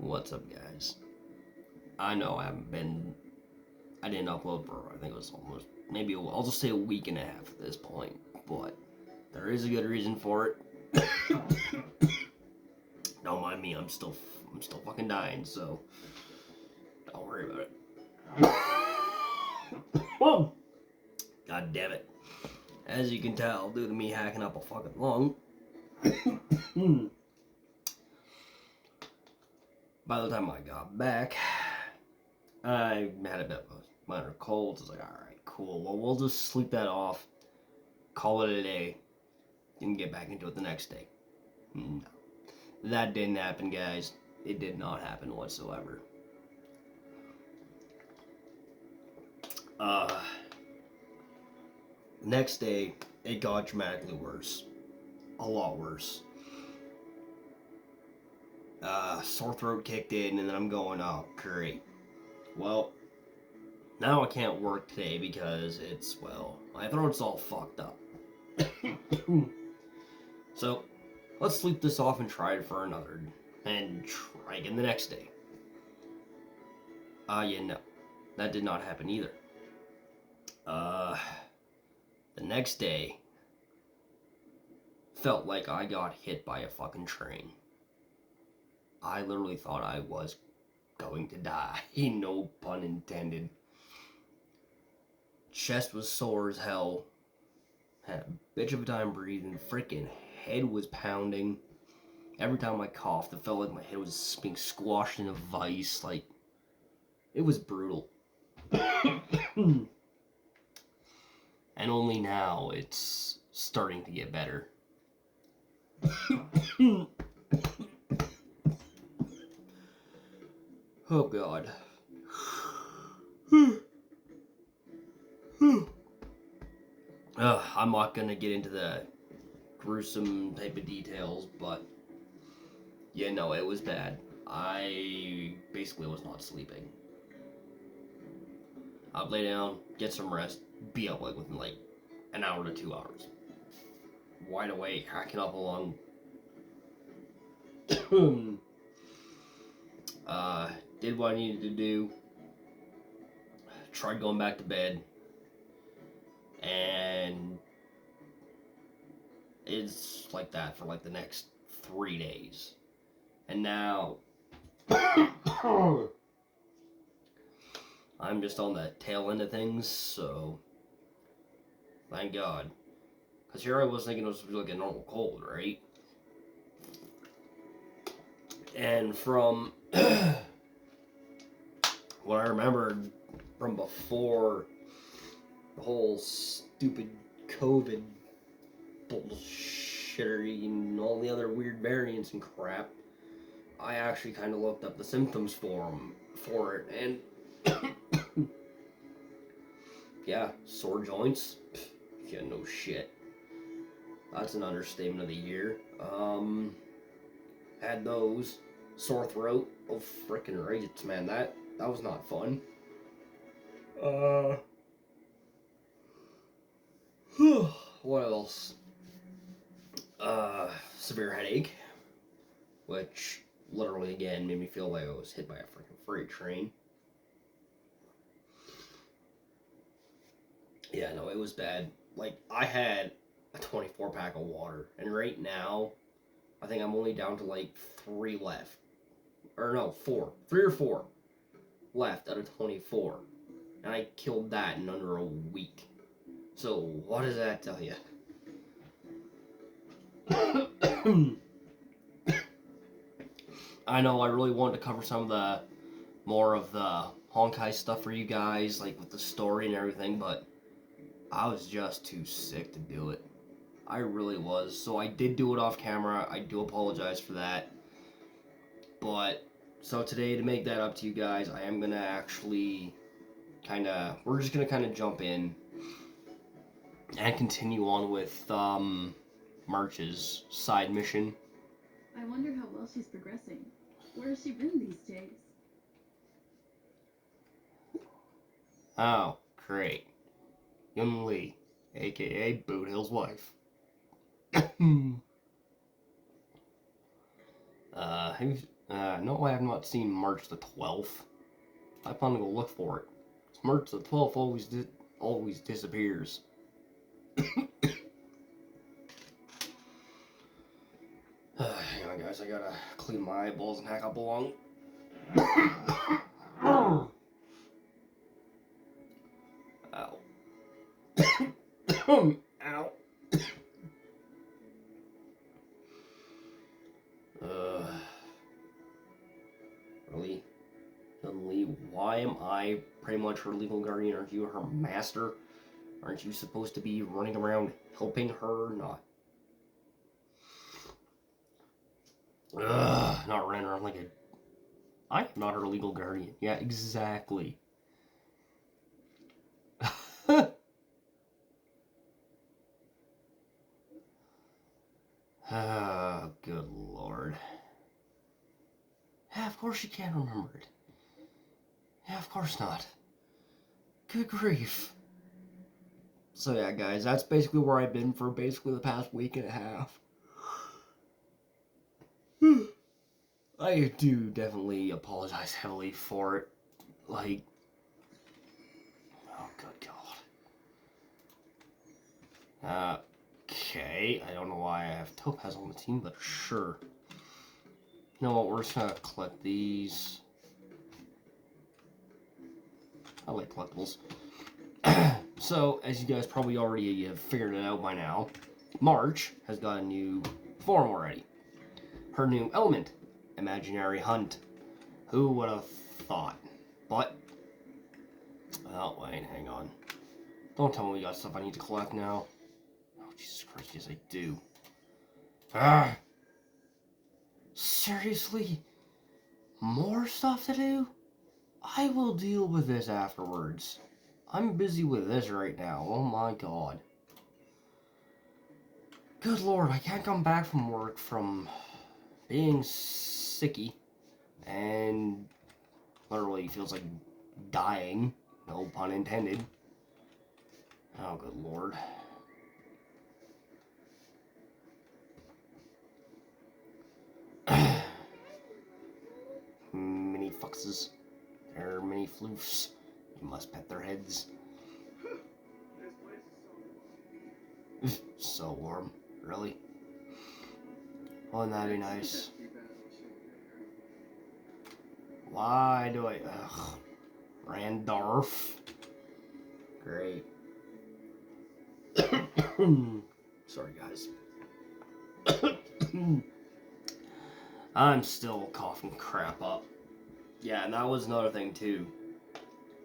What's up, guys? I know I didn't upload for, I think it was almost, maybe, I'll just say a week and a half at this point, but there is a good reason for it. Don't mind me, I'm still fucking dying, so don't worry about it. Whoa! God damn it. As you can tell, due to me hacking up a fucking lung, by the time I got back, I had a bit of a minor cold. I was like, alright, cool. Well, we'll just sleep that off, call it a day, and get back into it the next day. No. That didn't happen, guys. It did not happen whatsoever. Next day, it got dramatically worse. A lot worse. Sore throat kicked in, and then I'm going, oh, great. Well, now I can't work today because my throat's all fucked up. So, let's sleep this off and try it for and try again the next day. No, that did not happen either. The next day, felt like I got hit by a fucking train. I literally thought I was going to die. No pun intended. Chest was sore as hell. Had a bitch of a time breathing. Freaking head was pounding. Every time I coughed, it felt like my head was being squashed in a vice. Like, it was brutal. And only now it's starting to get better. Oh god. I'm not gonna get into the gruesome type of details, but yeah, no, it was bad. I basically was not sleeping. I'd lay down, get some rest, be up like within like an hour to 2 hours. Wide awake, hacking up along. Did what I needed to do. Tried going back to bed. And it's like that for like the next 3 days. And now I'm just on the tail end of things, so thank God. Because here I was thinking it was like a normal cold, right? And from what I remembered from before the whole stupid COVID bullshittery and all the other weird variants and crap, I actually kind of looked up the symptoms for it, and yeah, sore joints. Yeah, no shit. That's an understatement of the year. Had those. Sore throat. Oh, frickin' right, man. That was not fun. What else? Severe headache, which literally again made me feel like I was hit by a freaking freight train. Yeah, no, it was bad. Like, I had a 24 pack of water, and right now, I think I'm only down to like 3 left. Or no, 4. 3 or 4 left out of 24. And I killed that in under a week. So, what does that tell you? I know I really wanted to cover some of more of the Honkai stuff for you guys, like with the story and everything, but I was just too sick to do it. I really was. So I did do it off camera. I do apologize for that. But, so today, to make that up to you guys, I am going to actually we're just going to kind of jump in and continue on with March's side mission. I wonder how well she's progressing. Where has she been these days? Oh, great. Yunlis, aka Boot Hill's wife. No, I have not seen March the 12th. I plan to go look for it. March the 12th always disappears. Hang on, guys. I gotta clean my eyeballs and hack up a lung. Ow. Ow. Really? Suddenly, why am I pretty much her legal guardian? Aren't you her master? Aren't you supposed to be running around helping her? Not. Not running around like a... I'm not her legal guardian. Yeah, exactly. Oh, good lord. Yeah, of course you can't remember it. Yeah, of course not. Good grief. So yeah, guys, that's basically where I've been for basically the past week and a half. I do definitely apologize heavily for it. Like, oh, good god. Okay, I don't know why I have Topaz on the team, but sure. You know what, we're just gonna collect these. I like collectibles. So, as you guys probably already have figured it out by now, March has got a new form already. Her new element, Imaginary Hunt. Who would have thought? But, oh wait, hang on. Don't tell me we got stuff I need to collect now. Oh, Jesus Christ, yes I do. Ah! Seriously? More stuff to do? I will deal with this afterwards. I'm busy with this right now. Oh my god. Good lord, I can't come back from work from being sicky and literally feels like dying. No pun intended. Oh, good lord. Mini foxes. They're mini floofs. You must pet their heads. So warm. Really? Wouldn't that be nice? Why do I... Ugh. Randolph. Great. Sorry, guys. I'm still coughing crap up. Yeah, and that was another thing, too.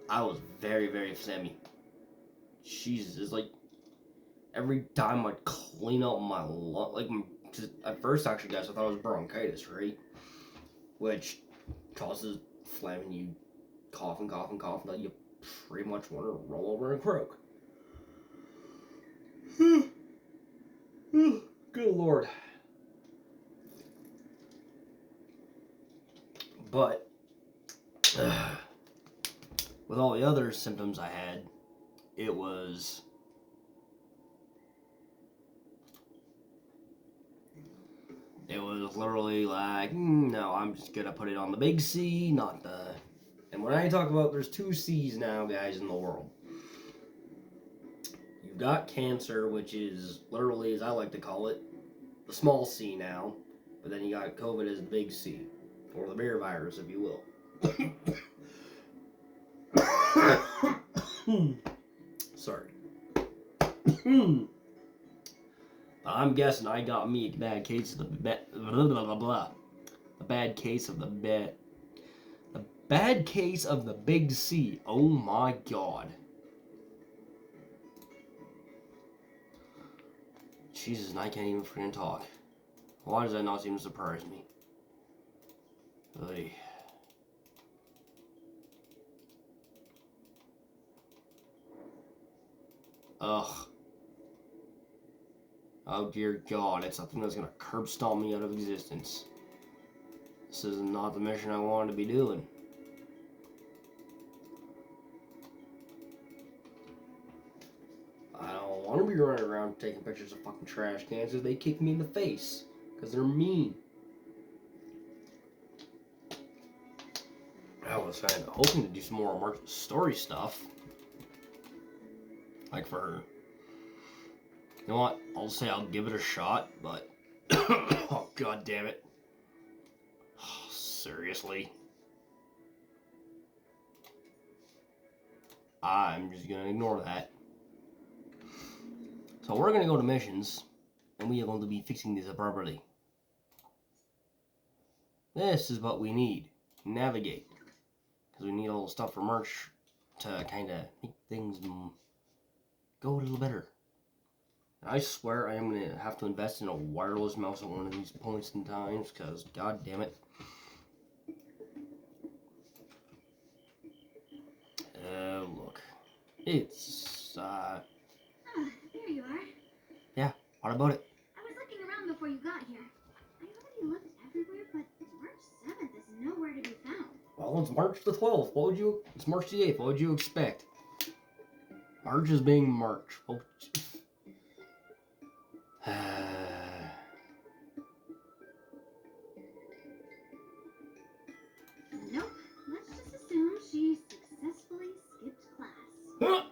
I was very, very phlegmy. Jesus, it's like... Every time I'd clean out my lung... Like, at first, actually, guys, I thought it was bronchitis, right? Which causes phlegm and you cough and cough and cough until you pretty much want to roll over and croak. Good lord. But with all the other symptoms I had, it was literally like, no, I'm just gonna put it on the big C, not the... And when I talk about, there's 2 C's now, guys, in the world. You've got cancer, which is literally, as I like to call it, the small C now. But then you got COVID as the big C, or the beer virus, if you will. Sorry. I'm guessing I got me a bad case of the a bad case of the bad case of the big C. Oh my god. Jesus, and I can't even freaking talk. Why does that not seem to surprise me? Ugh. Ugh. Oh dear god, it's something that's gonna curb stomp me out of existence. This is not the mission I wanted to be doing. I don't want to be running around taking pictures of fucking trash cans if they kick me in the face. Because they're mean. I was kind of hoping to do some more March story stuff. Like for her. You know what? I'll say I'll give it a shot, but... oh, god damn it. Seriously? I'm just gonna ignore that. So we're gonna go to missions, and we are going to be fixing this up properly. This is what we need. Navigate. Because we need all the stuff for March to kind of make things go a little better. And I swear I am going to have to invest in a wireless mouse at one of these points in times, because god damn it. Look. It's, Ah, there you are. Yeah, what about it? I was looking around before you got here. I already looked everywhere, but March 7th is nowhere to be found. Well, it's March the 12th. It's March the 8th. What would you expect? March is being March. Oh, Nope. Let's just assume she successfully skipped class.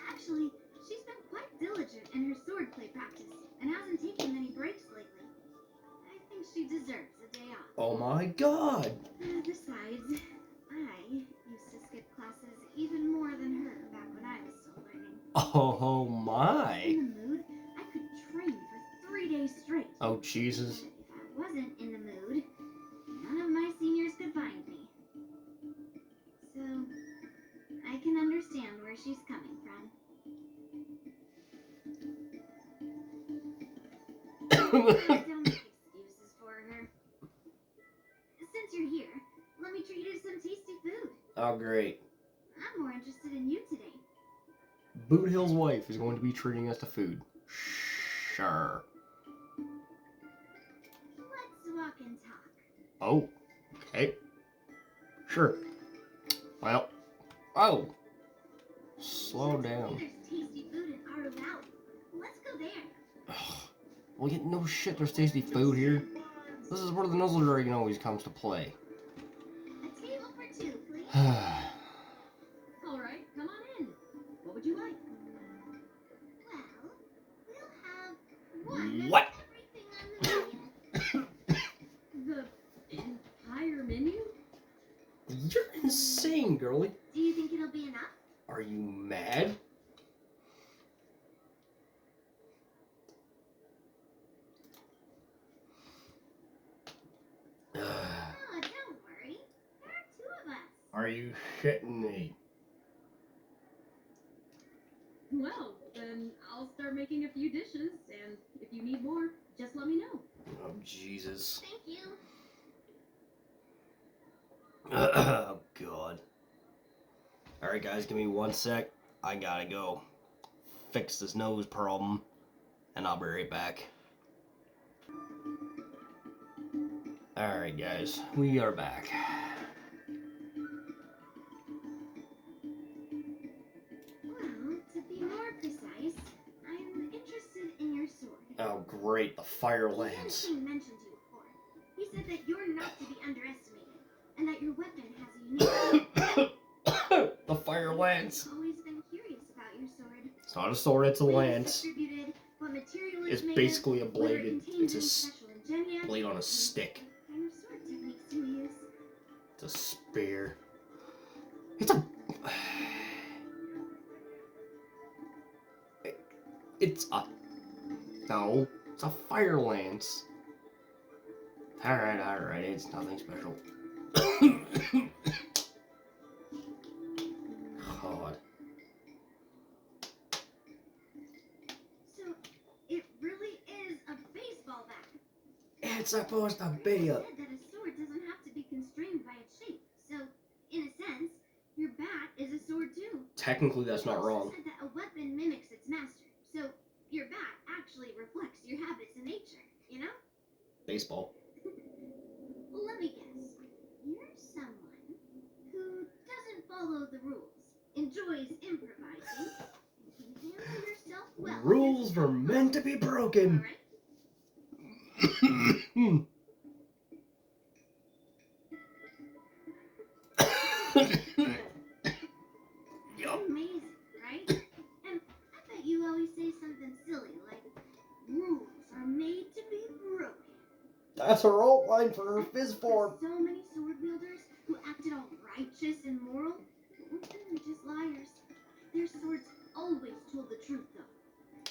Actually, she's been quite diligent in her swordplay practice and hasn't taken many breaks lately. I think she deserves a day off. Oh my god! Besides, I used to skip classes even more than her back when I was still learning. Oh my! In the mood, I could train for 3 days straight. Oh Jesus. But if I wasn't in the mood, none of my seniors could find me. So, I can understand where she's coming from. Don't make excuses for her. Since you're here, let me treat you to some tasty food. Oh great. I'm more interested in you today. Boot Hill's wife is going to be treating us to food. Sure. Let's walk and talk. Oh, okay. Sure. Well, oh. Slow down. There's tasty food in our valley. Let's go there. Well, no shit, there's tasty food here. This is where the Nuzzle Dragon always comes to play. A table for two, please. All right, come on in. What would you like? Well, we'll have one What? of everything on the menu. The entire menu? You're insane, girlie. Do you think it'll be enough? Are you mad? Oh, don't worry. There are two of us. Are you shitting me? Well, then I'll start making a few dishes, and if you need more, just let me know. Oh, Jesus. Thank you. Oh, God. Alright, guys, give me 1 sec. I gotta go fix this nose problem, and I'll be right back. Alright, guys, we are back. Well, to be more precise, I'm interested in your sword. Oh, great, the fire The lance. King mentioned you before. He said that you're not to be underestimated, and that your weapon has a unique. The fire lance. I've always been curious about your sword. It's not a sword, it's a Where it's lance. distributed, what material It's made basically a of, whether it blade. contains It's any special ingredient, blade on a and stick. what kind of sword techniques you use. It's a spear. It's a... It's a... No, it's a fire lance. Alright, it's nothing special. God. So, it really is a baseball bat. It's supposed to be You a... said that a sword doesn't have to be constrained by its shape. So, in a sense, your bat is a sword too. Technically, that's not You also wrong. said that a weapon mimics its master. So, your bat actually reflects your habits in nature, you know? Baseball. Well, let me guess. You're someone who doesn't follow the rules, enjoys improvising, and can handle yourself well. Rules were meant to be broken. Alright? Yup. Amazing, right? And I bet you always say something silly like, rules are made to be broken. That's her alt line for her fizz form. So many sword wielders who acted all righteous and moral were really just liars. Their swords always told the truth, though.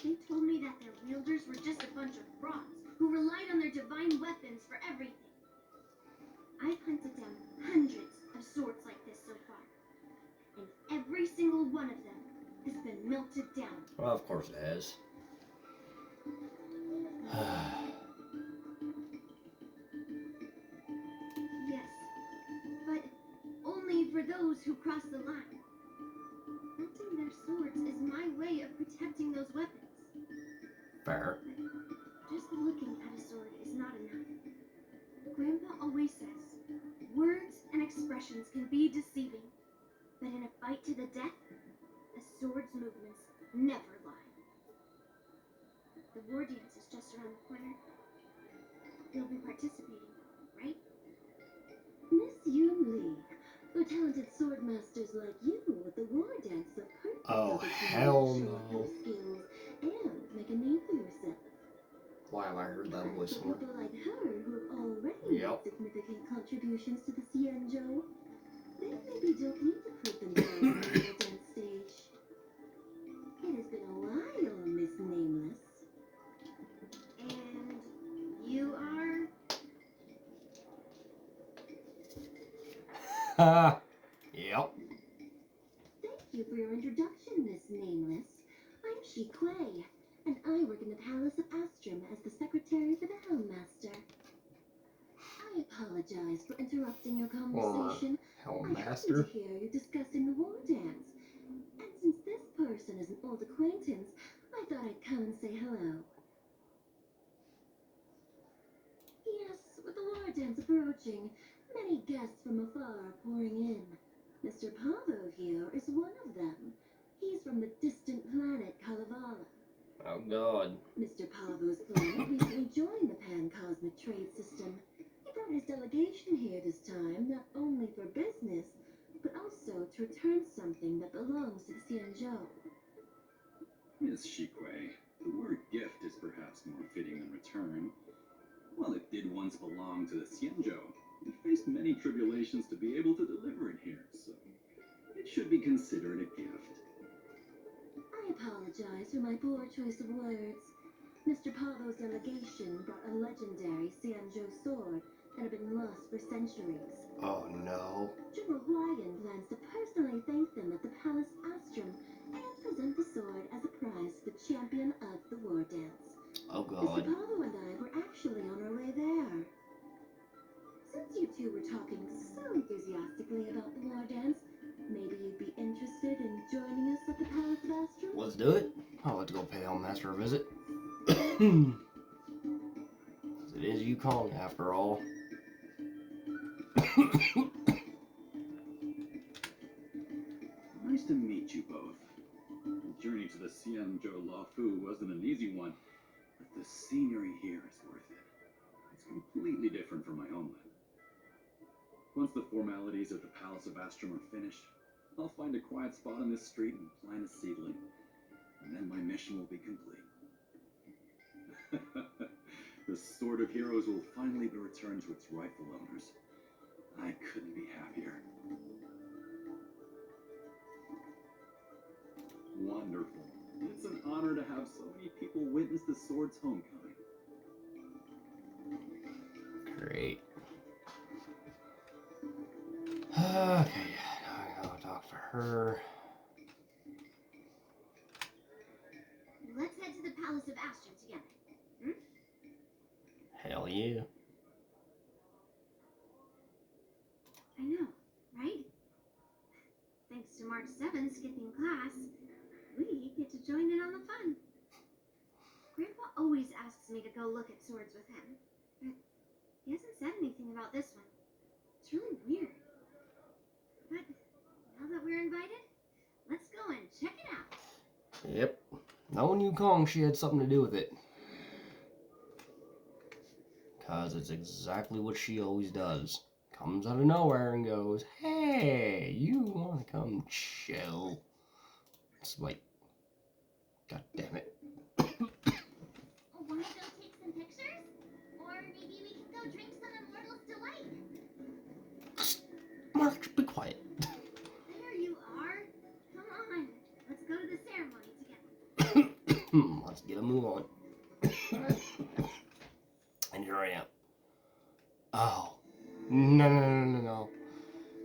They told me that their wielders were just a bunch of frauds who relied on their divine weapons for everything. I've hunted down hundreds of swords like this so far, and every single one of them has been melted down. Well, of course it has. Yes, but only for those who cross the line. Hunting their swords is my way of protecting those weapons. Fair. Just looking at a sword is not enough. Grandpa always says, words and expressions can be deceiving, but in a fight to the death, a sword's movements never lie. The war dance is just around the corner. You'll be participating, right? Miss Yunli, for talented sword masters like you, the war dance is a perfect Oh, opportunity hell to show no. off your skills and make a name for yourself. Why have I heard that voice For before? people like her who have already Yep. made significant contributions to the Xianzhou, they maybe don't need to prove themselves on the war dance stage. It has been a while, Miss Nameless. And you are? Yep. Thank you for your introduction, Miss Nameless. I'm Shi Kuei, and I work in the Palace of Astrum as the secretary for the Helmmaster. I apologize for interrupting your conversation. I happened Hellmaster. to hear you discussing the war dance. And since this person is an old acquaintance, I thought I'd come and say hello. Yes, with the war dance approaching, many guests from afar are pouring in. Mr. Pavo here is one of them. He's from the distant planet Kalevala. Oh god. Mr. Pavo's planet recently joined the pan-cosmic trade system. He brought his delegation here this time, not only for business, but also to return something that belongs to the Xianzhou. Miss Shikwe, the word gift is perhaps more fitting than return. While it did once belong to the Xianzhou, it faced many tribulations to be able to deliver it here, so it should be considered a gift. I apologize for my poor choice of words. Mr. Pavo's delegation brought a legendary Xianzhou sword that had been lost for centuries. Oh no. General Huayan plans to personally thank them at the Palace Astrum and present the sword as a prize to the champion of the war dance. Oh Mr. god. Pavo and I were actually on our way there. Since you two were talking so enthusiastically about the war dance, maybe you'd be interested in joining us at the Palace of Astrum? Let's do it. I'll have to go pay Hellmaster a visit. It is Yukong after all. Nice to meet you both. The journey to the Xianzhou Laofu wasn't an easy one, but the scenery here is worth it. It's completely different from my homeland. Once the formalities of the Palace of Astrum are finished, I'll find a quiet spot on this street and plant a seedling, and then my mission will be complete. The Sword of Heroes will finally be returned to its rightful owners. I couldn't be happier. Wonderful. It's an honor to have so many people witness the sword's homecoming. Great. Okay, now I gotta talk to her. Let's head to the Palace of Astrum together. Hell yeah. I know, right? Thanks to March 7th skipping class, we get to join in on the fun. Grandpa always asks me to go look at swords with him, but he hasn't said anything about this one. It's really weird. But now that we're invited, let's go and check it out. Yep. Knowing Yukong, she had something to do with it. Cause it's exactly what she always does. comes out of nowhere and goes, "Hey, you want to come chill?" It's like, God damn it. Want to go take some pictures? Or maybe we can go drink some Immortals Delight. Mark, be quiet. There you are. Come on. Let's go to the ceremony together. Let's get a move on. And here I am. Oh. No.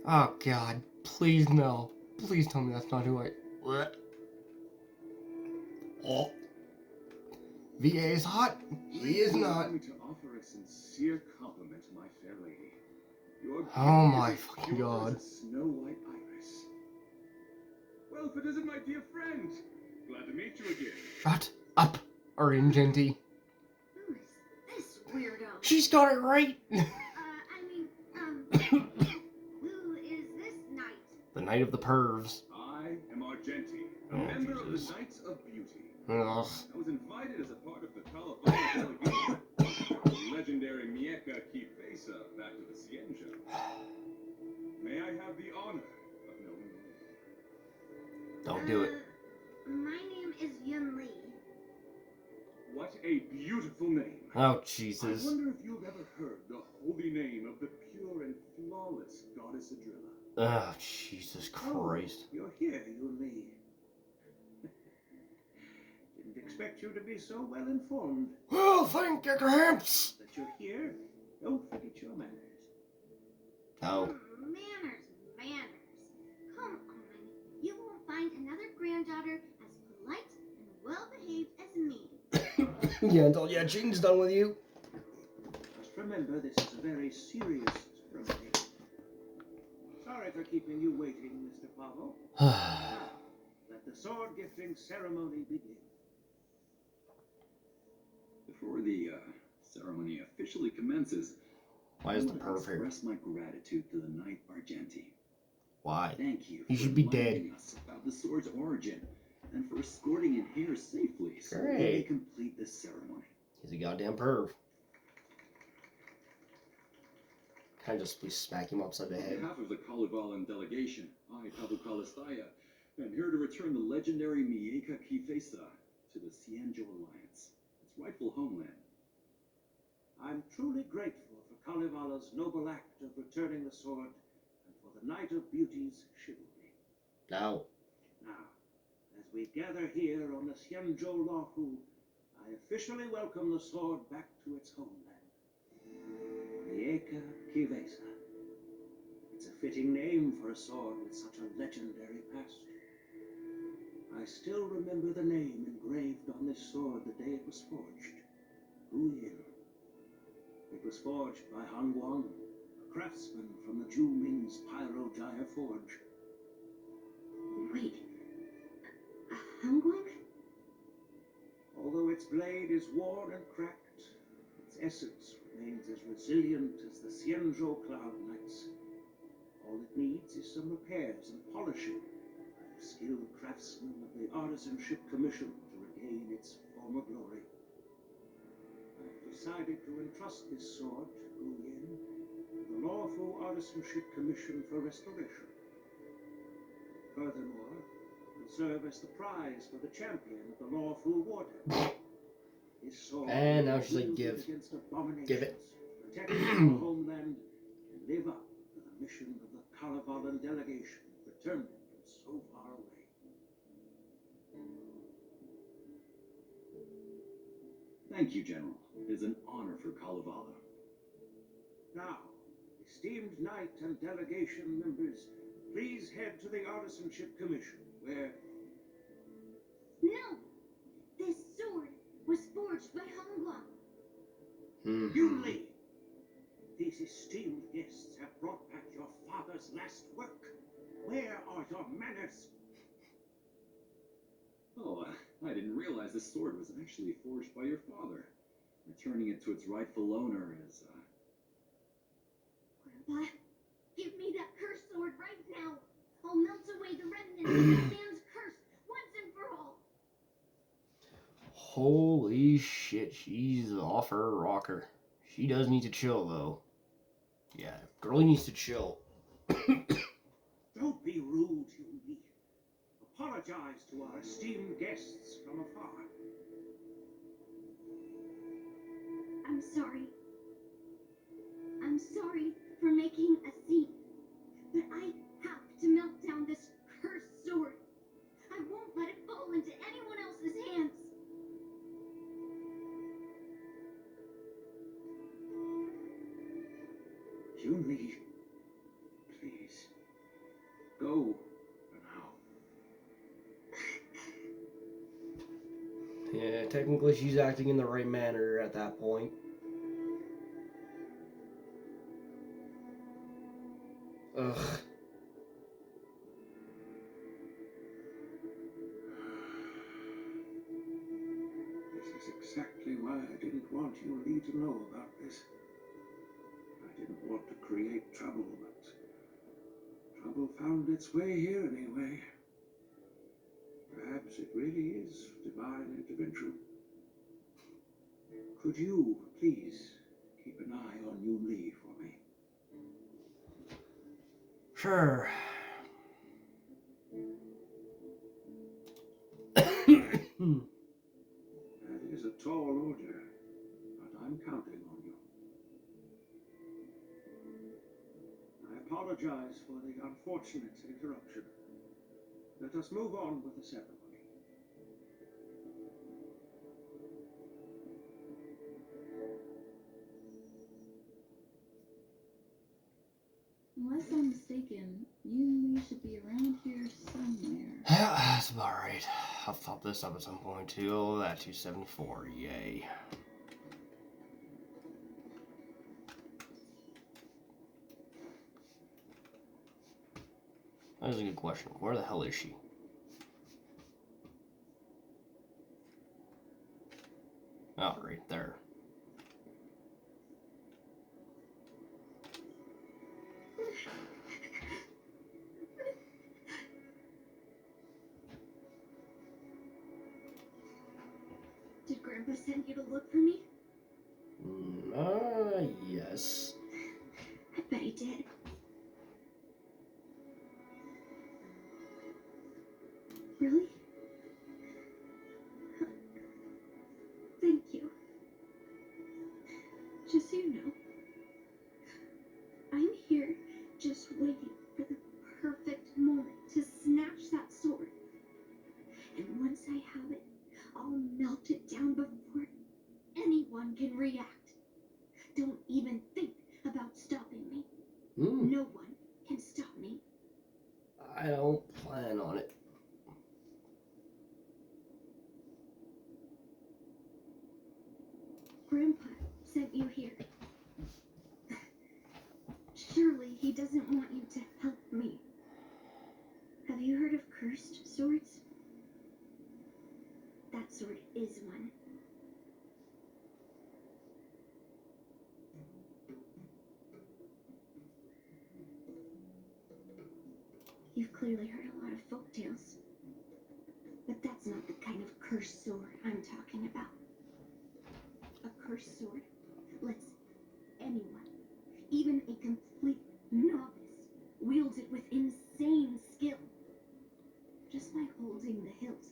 Oh, God. Please, no. Please tell me that's not who I... Oh. VA is hot. He is not. Allow me to offer a sincere compliment to my fair lady. Your beauty Oh, is my as fucking pure God. as a snow white iris. Well, if it isn't my dear friend. Glad to meet you again. Shut up, Argenti. Who is this weirdo? She's got it right. Who is this knight? The Knight of the Pervs. I am Argenti, a Oh, member of Jesus. the Knights of Beauty. Ugh. I was invited as a part of the California delegation the legendary Mieja Kifesa back to the Cienjo. May I have the honor of knowing you? Don't do it. My name is Yunlis. What a beautiful name. Oh, I Jesus. wonder if you've ever heard the holy name of the pure and flawless goddess Adrilla. Oh, Jesus Christ. Oh, you're here, Yunli. Didn't expect you to be so well informed. Well, thank you, Gramps. That you're here, don't forget your manners. Oh. Manners. Come on. You won't find another granddaughter as polite and well-behaved as me. Yeah, until Jane's done with you. Just remember, this is a very serious ceremony. Sorry for keeping you waiting, Mr. Pavel. Now, let the sword gifting ceremony begin. Before the ceremony officially commences, Why is I the want to perv here? express my gratitude to the Knight Argenti. Why? Thank you. He for should be dead. reminding us about the sword's origin and for escorting it here safely so we may Great. complete this ceremony. He's a goddamn perv. Can I just please smack him upside the On head? behalf of the Kalevalan delegation, I, Pavel Kalistaya, am here to return the legendary Mieja Kifesa to the Cienjo Alliance, its rightful homeland. I'm truly grateful for Kalevala's noble act of returning the sword and for the Knight of Beauty's chivalry. No. Now, as we gather here on the Cienjo Lahu, I officially welcome the sword back to its homeland. Mieja Kifesa. It's a fitting name for a sword with such a legendary past. I still remember the name engraved on this sword the day it was forged. Gu Yin. It was forged by Han Guang, a craftsman from the Zhu Ming's Pyro Jaya Forge. Wait. Hungwang? Although its blade is worn and cracked, its essence remains as resilient as the Cienjo Cloud Knights. All it needs is some repairs and polishing by the skilled craftsmen of the Artisanship Commission to regain its former glory. I've decided to entrust this sword, Gu Yin, to the Lawful Artisanship Commission for restoration. Furthermore, it will serve as the prize for the champion of the Lawful Warden. This sword And now will she's like, wield give. against abominations, Give it. protect our homeland, and live up to the mission of the Kalevalan delegation returning from so far away. Thank you, General. It is an honor for Kalevala. Now, esteemed knight and delegation members, please head to the Artisanship Commission, where No! This sword was forged by Hongguang. Yunli, these esteemed guests have brought back your father's last work. Where are your manners? Oh, I didn't realize this sword was actually forged by your father. Returning it to its rightful owner is, Grandpa, give me that cursed sword right now. I'll melt away the remnants of this man's curse once and for all. Holy shit, she's off her rocker. She does need to chill, though. Yeah, girlie needs to chill. Don't be rude, Yunli. Apologize to our esteemed guests from afar. I'm sorry. I'm sorry for making a scene. But I have to melt down this cursed sword. I won't let it fall into anyone else's hands. Yunli, please, go for now. Yeah, technically she's acting in the right manner at that point. Ugh. This is exactly why I didn't want Yunli to know about this. I didn't want to create trouble, but trouble found its way here anyway. Perhaps it really is divine intervention. Could you, please, keep an eye on Yunli for me? Sure. That is a tall order, but I'm counting on you. I apologize for the unfortunate interruption. Let us move on with the ceremony. Unless I'm mistaken, you should be around here somewhere. Yeah, that's about right. I'll top this up at some point too. Oh, that 274, yay. That is a good question. Where the hell is she? Oh, right there. Did Grandpa send you to look for me? Yes. I bet he did. Really? Thank you. Just so you know, I'm here just waiting for the perfect moment to snatch that sword. And once I have it, I'll melt it down before anyone can react. Don't even think about stopping me. No one can stop me. I don't plan on it. Grandpa sent you here. Surely he doesn't want you to help me. Have you heard of cursed swords? That sword is one. You've clearly heard a lot of folk tales. But that's not the kind of cursed sword I'm talking about. A cursed sword lets anyone, even a complete novice, wield it with insane skill. Just by holding the hilt,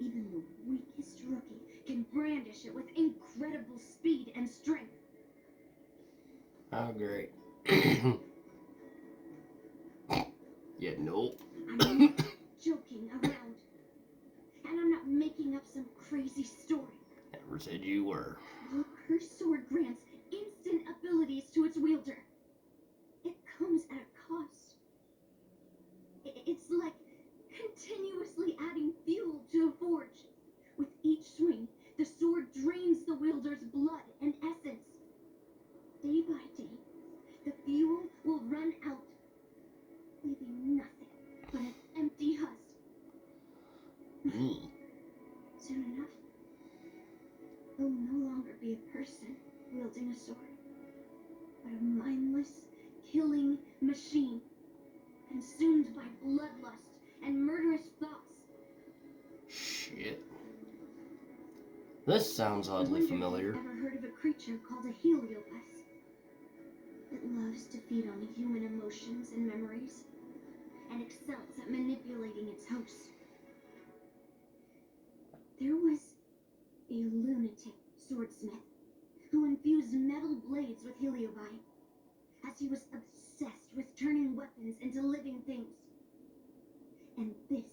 even the weakest rookie can brandish it with incredible speed and strength. Oh, great. Yeah, nope. I'm not joking around. And I'm not making up some crazy story. Never said you were. The cursed sword grants instant abilities to its wielder. It comes at a cost. It's like continuously adding fuel to a forge. With each swing, the sword drains the wielder's blood and essence. Day by day, the fuel will run out, leaving nothing but an empty husk. Soon enough, he'll no longer be a person wielding a sword, but a mindless, killing machine, consumed by bloodlust and murderous thoughts. Shit. This sounds I oddly wonder familiar. if you've ever heard of a creature called a heliobus. It loves to feed on human emotions and memories, and excels at manipulating its host. There was a lunatic swordsmith who infused metal blades with heliobite, as he was obsessed with turning weapons into living things. And this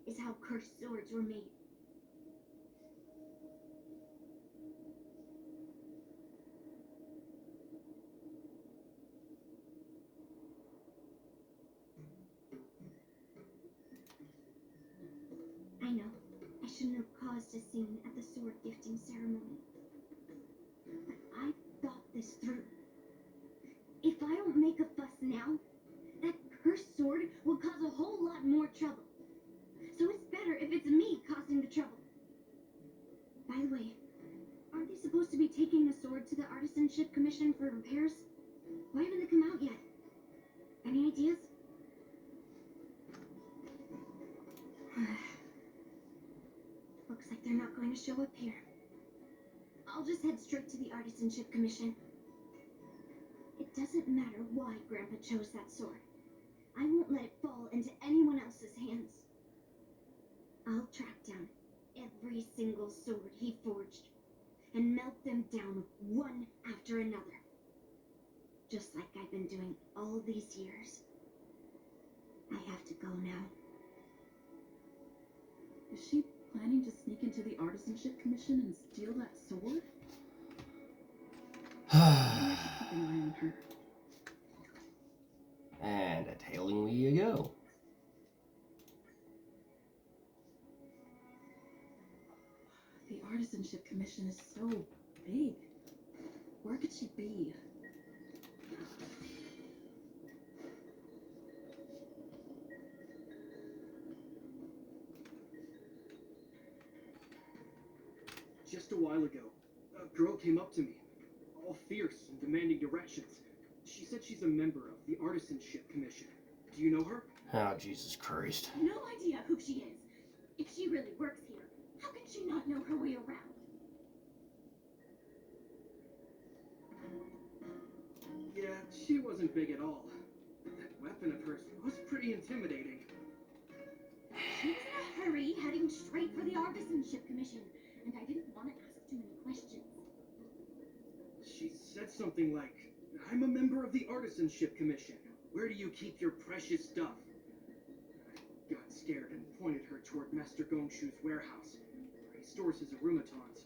is how cursed swords were made. I know, I shouldn't have caused a scene at the sword gifting ceremony. But I thought this through. If I don't make a fuss now, that cursed sword will cause a whole lot more trouble. So it's better if it's me causing the trouble. By the way, aren't they supposed to be taking the sword to the Artisanship Commission for repairs? Why haven't they come out yet? Any ideas? Looks like they're not going to show up here. I'll just head straight to the Artisanship Commission. It doesn't matter why Grandpa chose that sword. I won't let it fall into anyone else's hands. I'll track down every single sword he forged and melt them down one after another. Just like I've been doing all these years. I have to go now. Is she planning to sneak into the Artisanship Commission and steal that sword? Maybe I should keep an eye on her. And a tailing you go. The Artisanship Commission is so big. Where could she be? Just a while ago, a girl came up to me, all fierce and demanding directions. She said she's a member of the Artisanship Commission. Do you know her? Oh, Jesus Christ. No idea who she is. If she really works here, how can she not know her way around? Yeah, she wasn't big at all. But that weapon of hers was pretty intimidating. She was in a hurry, heading straight for the Artisanship Commission, and I didn't want to ask too many questions. She said something like, "I'm a member of the Artisanship Commission. Where do you keep your precious stuff?" I got scared and pointed her toward Master Gongshu's warehouse, where he stores his aromatons.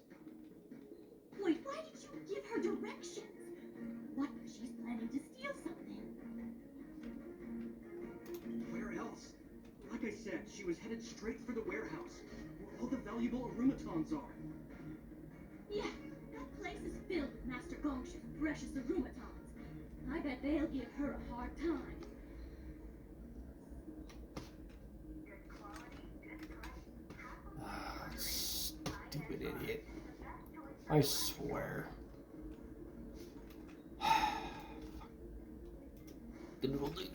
Wait, why did you give her directions? What if she's planning to steal something? Where else? Like I said, she was headed straight for the warehouse, where all the valuable aromatons are. Yeah, that place is filled with Master Gongshu's precious aromatons. I bet they'll give her a hard time. Ah, stupid idiot. I swear. Good little dude.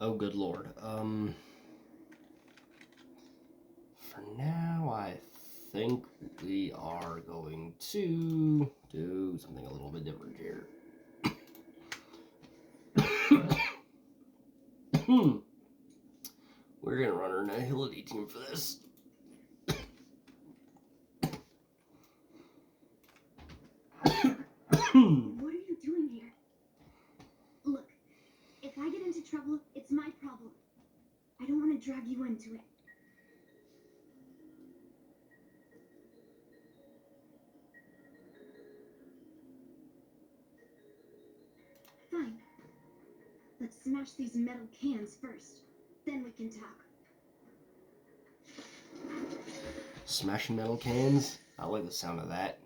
Oh, good lord. For now, I think we are going to do something a little bit different here. We're gonna run our agility team for this. What are you doing here? Look, if I get into trouble, it's my problem. I don't want to drag you into it. Fine. Let's smash these metal cans first. Then we can talk. Smashing metal cans? I like the sound of that.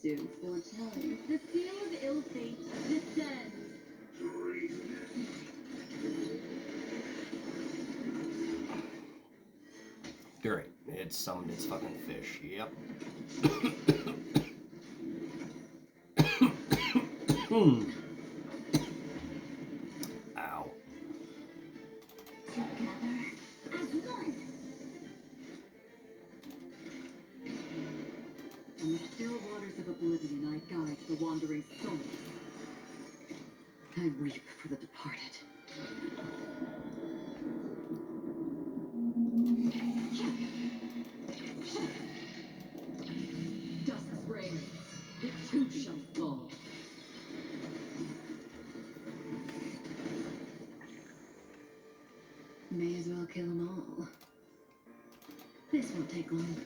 soon foretelling. The seal of ill fate descends. Great. It summoned its fucking fish. Yep. Ow. Together as one. In the still waters of oblivion, I guide the wandering souls. I weep for the departed. Dusk's reign, it too shall fall. May as well kill them all. This won't take long.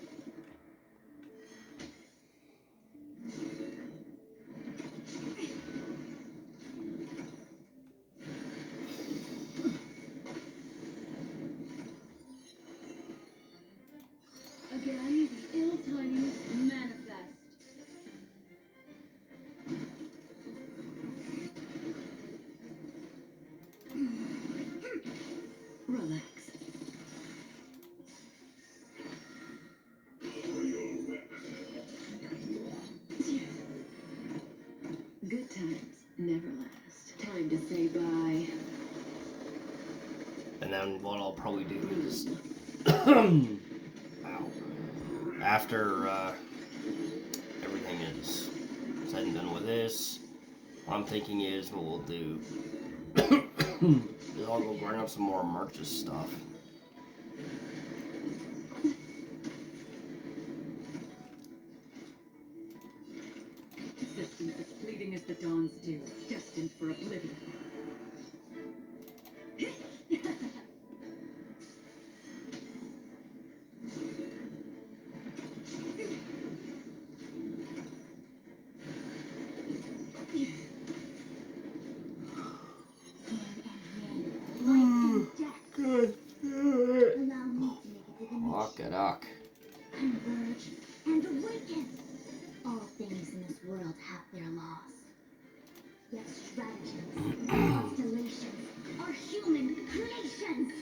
Again, the ill tidings manifest. Relax. Good times never last. Time to say bye. And then what I'll probably do is, ow, after everything is said and done with this, what I'm thinking is what we'll do is I'll go grind up some more March's stuff. Existence as fleeting as the dawn's dew, destined for oblivion. Good. Allow me to make a divination. Lock. Converge and awaken. All things in this world have their laws. Yet stratagems and constellations are human creations.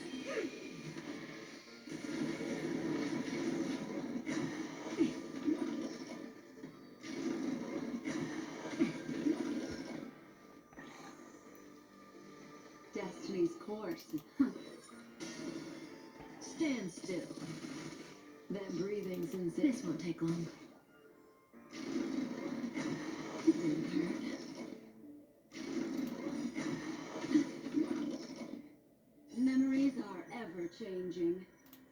Destiny's course. Stand still. That breathing sensation. This won't take long. Memories are ever changing.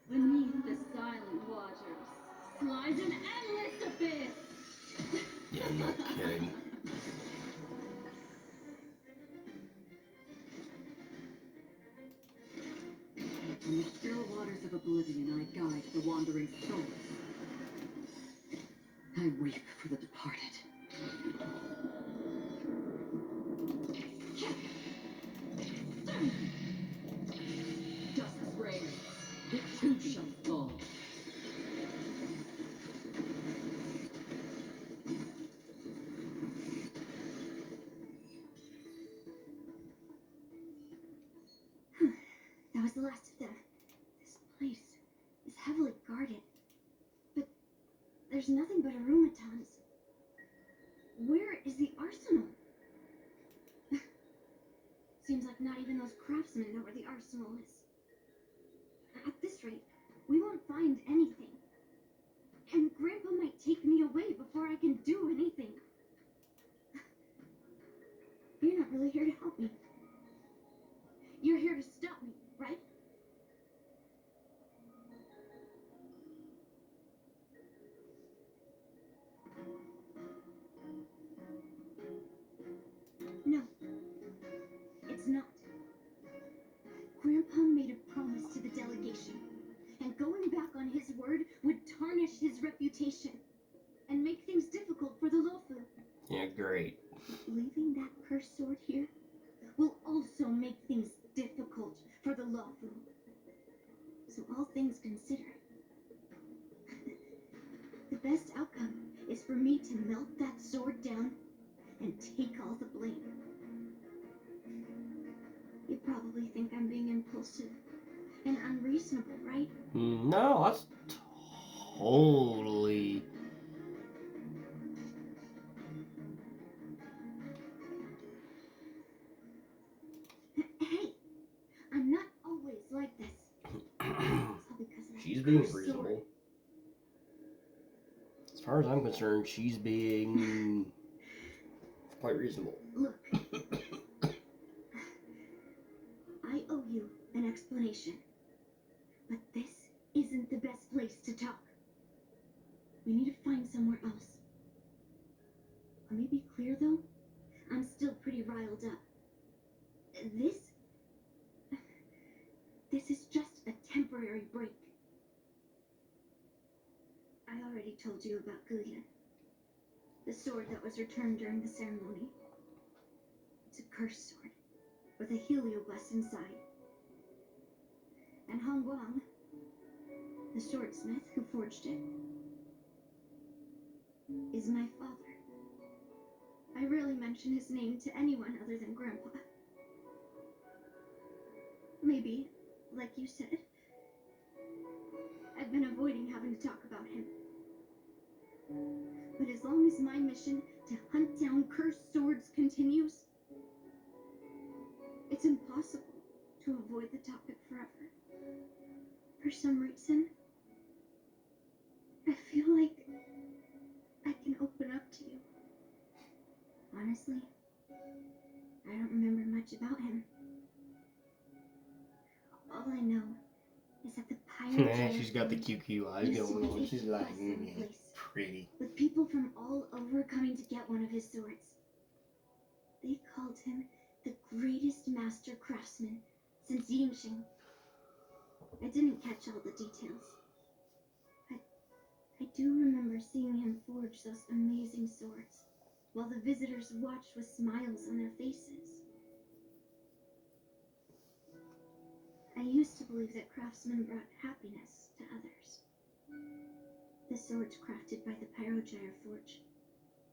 Beneath the silent waters lies an endless abyss. Yeah, no kidding. In the still waters of oblivion, I guide the wandering souls. I weep for the departed. Dusk's reign, it too shall fall. That was the last of them. This place is heavily guarded. But there's nothing but automatons. Where is the arsenal? Seems like not even those craftsmen know where the arsenal is. At this rate, we won't find anything. And Grandpa might take me away before I can do anything. You're not really here to help me. You're here to stop me, right? No, it's not. Grandpa made a promise to the delegation, and going back on his word would tarnish his reputation and make things difficult for the Lofu. Yeah, great. Leaving that cursed sword here will also make things difficult for the Lofu. So all things considered, the best outcome is for me to melt that sword down and take all the blame. You probably think I'm being impulsive and unreasonable, right? No, that's totally. Hey, I'm not always like this. It's all because of that She's being cursed sword. reasonable. As far as I'm concerned, she's being quite reasonable. Look, I owe you an explanation, but this isn't the best place to talk. We need to find somewhere else. Let me be clear, though. I'm still pretty riled up. This is just a temporary break. I already told you about Gulian, the sword that was returned during the ceremony. It's a cursed sword with a heliobus inside. And Hong Guang, the swordsmith who forged it, is my father. I rarely mention his name to anyone other than Grandpa. Maybe, like you said, I've been avoiding having to talk about him. But as long as my mission to hunt down cursed swords continues, it's impossible to avoid the topic forever. For some reason, I feel like I can open up to you. Honestly, I don't remember much about him. All I know is that the pirate. She's got the QQ eyes going on. She's like, pretty. With people from all over coming to get one of his swords. They called him the greatest master craftsman since Yingxing. I didn't catch all the details, but I do remember seeing him forge those amazing swords, while the visitors watched with smiles on their faces. I used to believe that craftsmen brought happiness to others. The swords crafted by the Pyrogyre Forge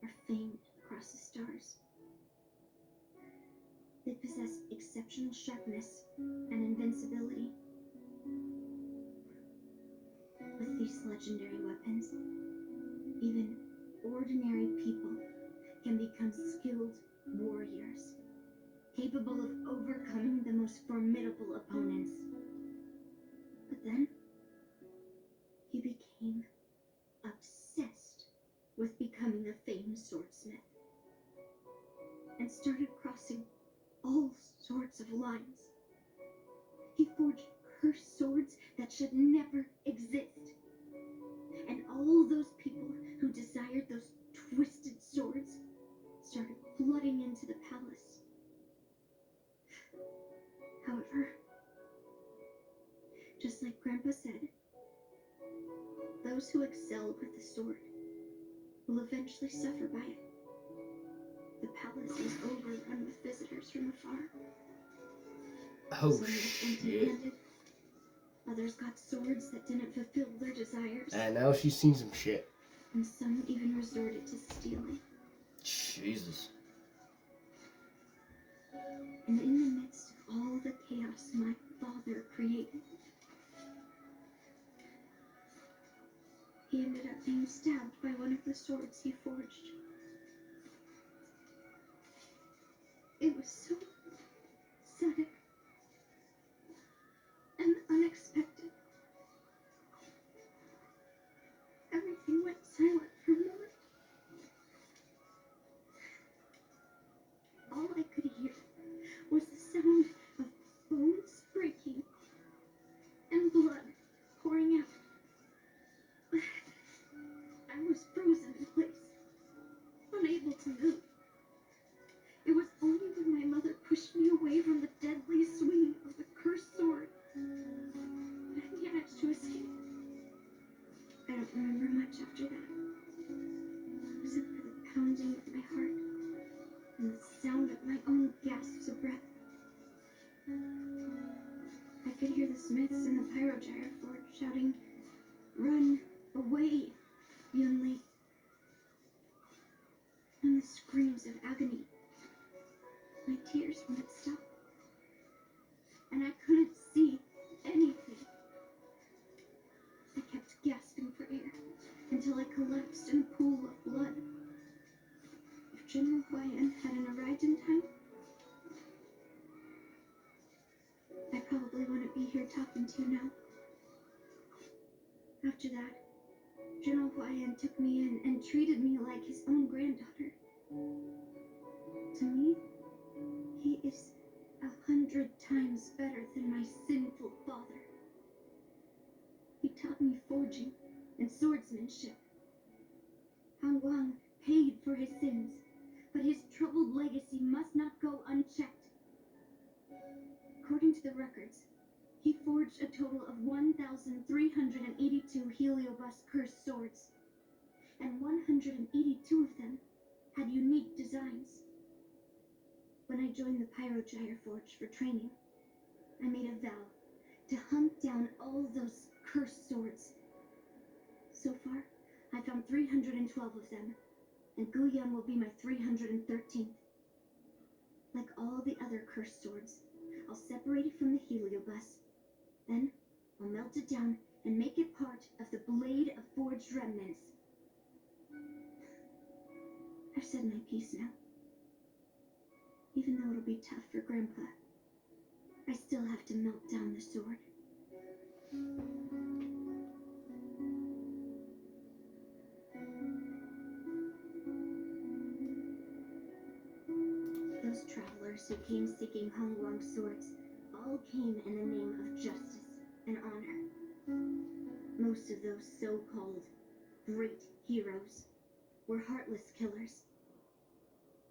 are famed across the stars. They possess exceptional sharpness and invincibility. With these legendary weapons, even ordinary people can become skilled warriors, capable of overcoming the most formidable opponents. But then, he became obsessed with becoming a famed swordsmith, and started crossing all sorts of lines. He forged cursed swords that should never exist. And all those people who desired those twisted swords started flooding into the palace. However, just like Grandpa said, those who excel with the sword will eventually suffer by it. The palace was overrun with visitors from afar. Oh, Some went shit. empty-handed. Others got swords that didn't fulfill their desires. And now she's seen some shit. And some even resorted to stealing. Jesus. And in the midst of all the chaos my father created, he ended up being stabbed by one of the swords he forged. It was so sudden and unexpected. Everything went silent for a moment. All I could hear was the sound of bones breaking and blood pouring out. I was frozen in place, unable to move. It was only when my mother pushed me away from the deadly swing of the cursed sword that I managed to escape. I don't remember much after that, except for the pounding of my heart and the sound of my own gasps of breath. I could hear the smiths in the Pyrogyre Forge shouting, "Run away, Yunlis!" the screams of agony. My tears wouldn't stop, and I couldn't see anything. I kept gasping for air until I collapsed in a pool of blood. If General Huayan hadn't arrived in time, I probably wouldn't be here talking to you now. After that, General Huayan took me in and treated me like his own granddaughter. To me, he is 100 times better than my sinful father. He taught me forging and swordsmanship. Han Wang paid for his sins, but his troubled legacy must not go unchecked. According to the records, he forged a total of 1,382 heliobus cursed swords, and 182 of them had unique designs. When I joined the Pyrogyre Forge for training, I made a vow to hunt down all those cursed swords. So far, I found 312 of them, and Guyan will be my 313th. Like all the other cursed swords, I'll separate it from the heliobus. Then, I'll melt it down and make it part of the blade of forged remnants. I've said my piece now. Even though it'll be tough for Grandpa, I still have to melt down the sword. Those travelers who came seeking Hong Wang's swords all came in the name of justice and honor. Most of those so-called great heroes were heartless killers.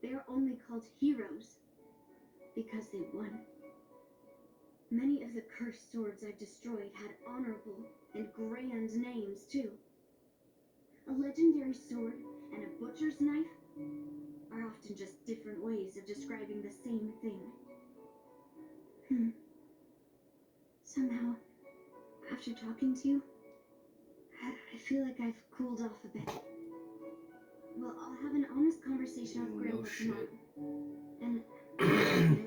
They are only called heroes because they won. Many of the cursed swords I've destroyed had honorable and grand names, too. A legendary sword and a butcher's knife are often just different ways of describing the same thing. Somehow, after talking to you, I feel like I've cooled off a bit. Well, I'll have an honest conversation with Grandpa tomorrow. And I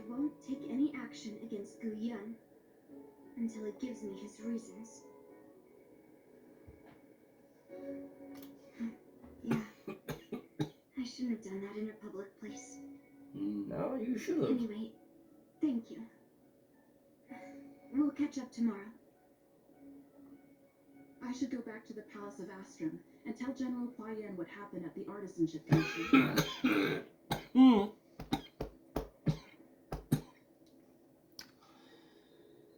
won't take any action against Gu Yun until he gives me his reasons. Yeah. I shouldn't have done that in a public place. No, you should have. Anyway, thank you. We'll catch up tomorrow. I should go back to the Palace of Astrum and tell General Huayan what happened at the Artisanship Commission.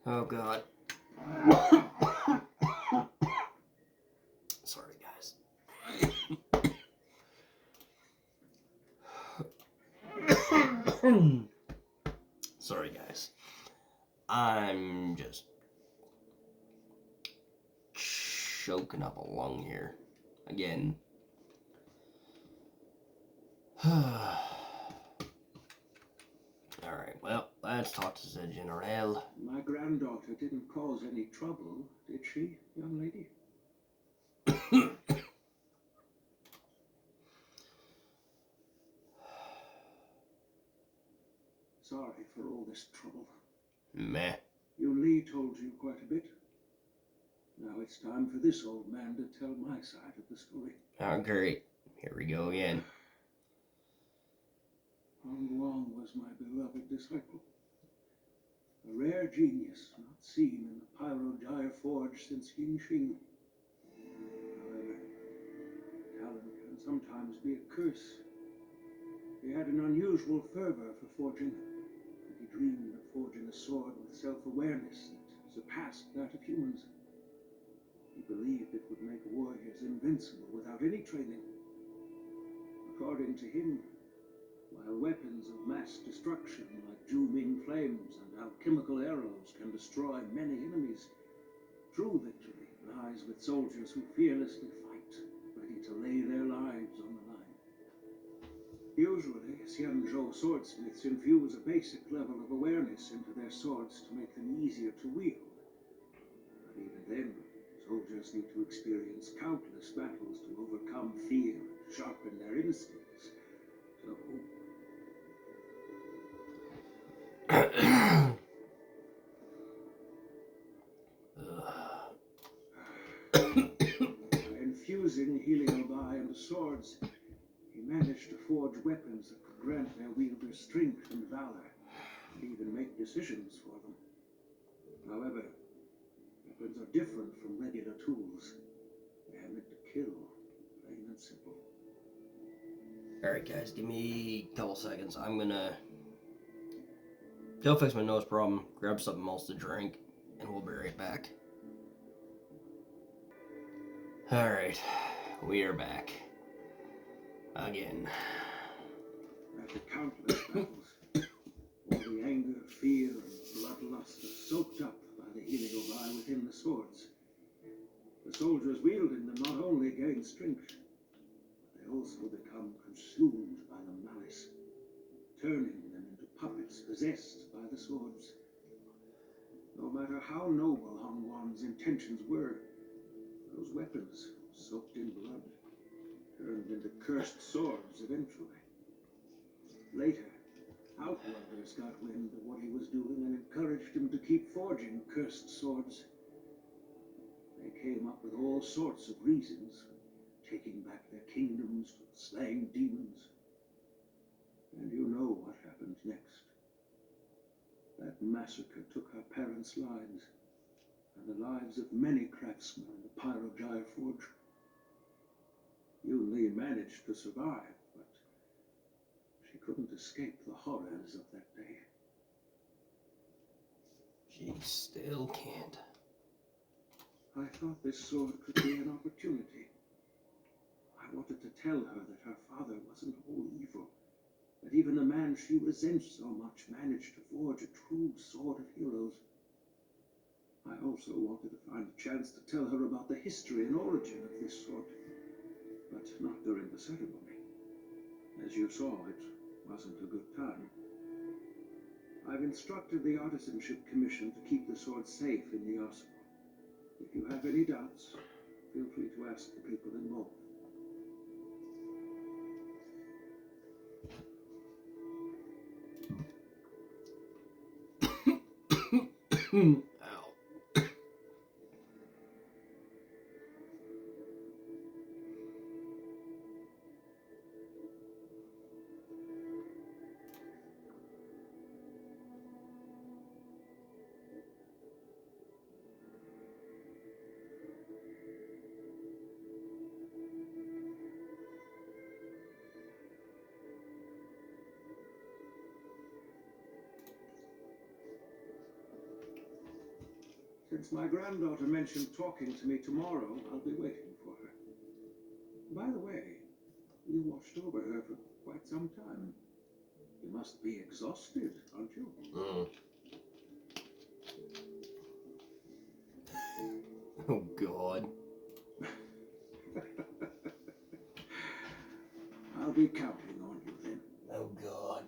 Oh, God. Sorry, guys. Sorry, guys. I'm just choking up a lung here. Again. Alright, well, let's talk to the General. My granddaughter didn't cause any trouble, did she, young lady? Sorry for all this trouble. Meh. Yunli told you quite a bit. Now it's time for this old man to tell my side of the story. Oh, great. Here we go again. Hong Wang was my beloved disciple. A rare genius not seen in the Pyrogyre Forge since Yingxing. However, talent can sometimes be a curse. He had an unusual fervor for forging, and he dreamed of forging a sword with self-awareness that surpassed that of humans. He believed it would make warriors invincible without any training. According to him, while weapons of mass destruction like Ju-Ming flames and alchemical arrows can destroy many enemies, true victory lies with soldiers who fearlessly fight, ready to lay their lives on the line. Usually, Xianzhou swordsmiths infuse a basic level of awareness into their swords to make them easier to wield. But even then, soldiers need to experience countless battles to overcome fear and sharpen their instincts. By infusing heliobi into swords, he managed to forge weapons that could grant their wielders strength and valor, and even make decisions for them. However, weapons are different from regular tools. They are meant to kill, plain and simple. Alright guys, give me a couple seconds. I'm gonna go fix my nose problem, grab something else to drink, and we'll be right back. Alright, we are back. Again. After countless battles, all the anger, fear, and bloodlust are soaked up by the heliobi within the swords. The soldiers wielding them not only gain strength, but they also become consumed by the malice, turning them into puppets possessed by the swords. No matter how noble Hong Wan's intentions were, those weapons, soaked in blood, turned into cursed swords eventually. Later, outworlders got wind of what he was doing and encouraged him to keep forging cursed swords. They came up with all sorts of reasons, taking back their kingdoms, slaying demons. And you know what happened next. That massacre took her parents' lives, and the lives of many craftsmen in the Pyrogyre Forge. Yunli managed to survive, but she couldn't escape the horrors of that day. She still can't. I thought this sword could be an opportunity. I wanted to tell her that her father wasn't all evil, that even the man she resents so much managed to forge a true sword of heroes. I also wanted to find a chance to tell her about the history and origin of this sword, but not during the ceremony. As you saw, it wasn't a good time. I've instructed the Artisanship Commission to keep the sword safe in the arsenal. If you have any doubts, feel free to ask the people involved. Ow. Since my granddaughter mentioned talking to me tomorrow, I'll be waiting for her. By the way, you watched over her for quite some time. You must be exhausted, aren't you? Oh God. I'll be counting on you then. Oh God.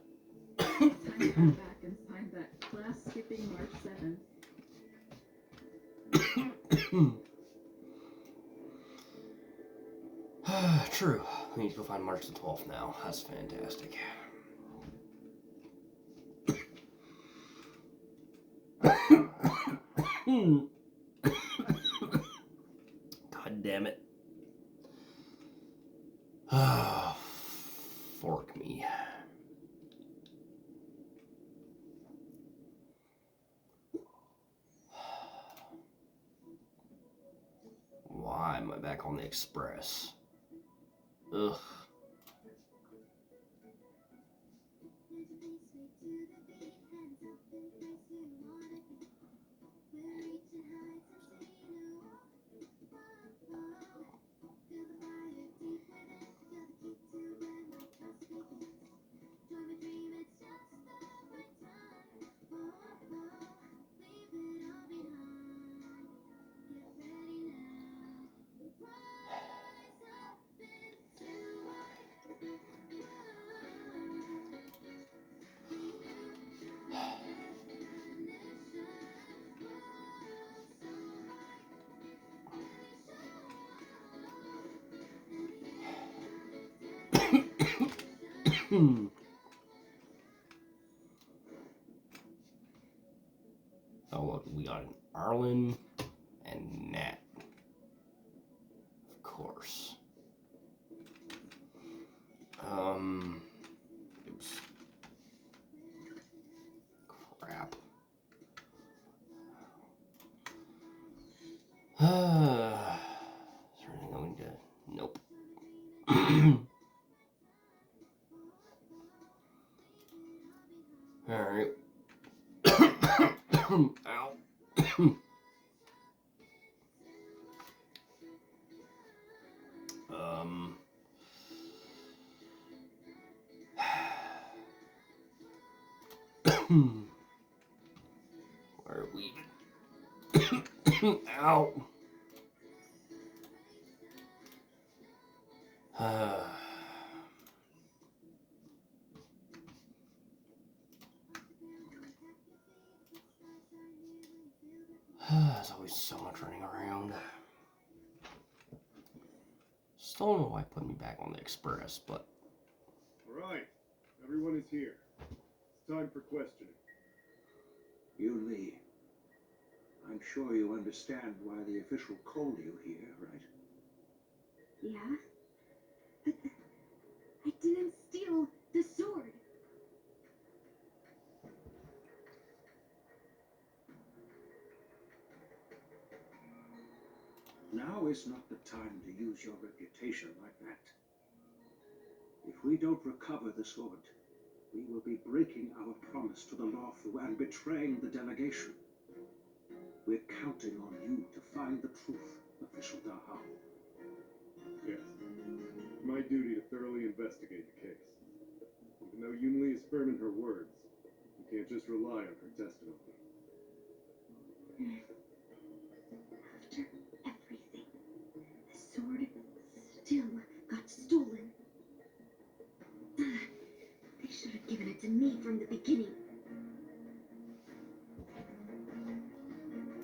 Time to come back and find that class skipping March 7th. True. We need to go find March the 12th now. That's fantastic. God damn it. Fork me. Why am I back on the express? Ugh. Oh, look, we got an Arlen and Nat. Of course. Oops. Crap. Is there anything going to? Nope. Alright. Ow. Where are we? Ow. There's always so much running around. Still don't know why put me back on the express, but Alright, everyone is here. It's time for questioning. Yunli, I'm sure you understand why the official called you here, right? Yeah? But I didn't steal the sword. Now is not the time to use your reputation like that. If we don't recover the sword, we will be breaking our promise to the Lawfu and betraying the delegation. We're counting on you to find the truth, Official Dahao. Yes. It's my duty to thoroughly investigate the case. Even though Yunli is firm in her words, you can't just rely on her testimony. After everything, the sword still got stolen. They should have given it to me from the beginning.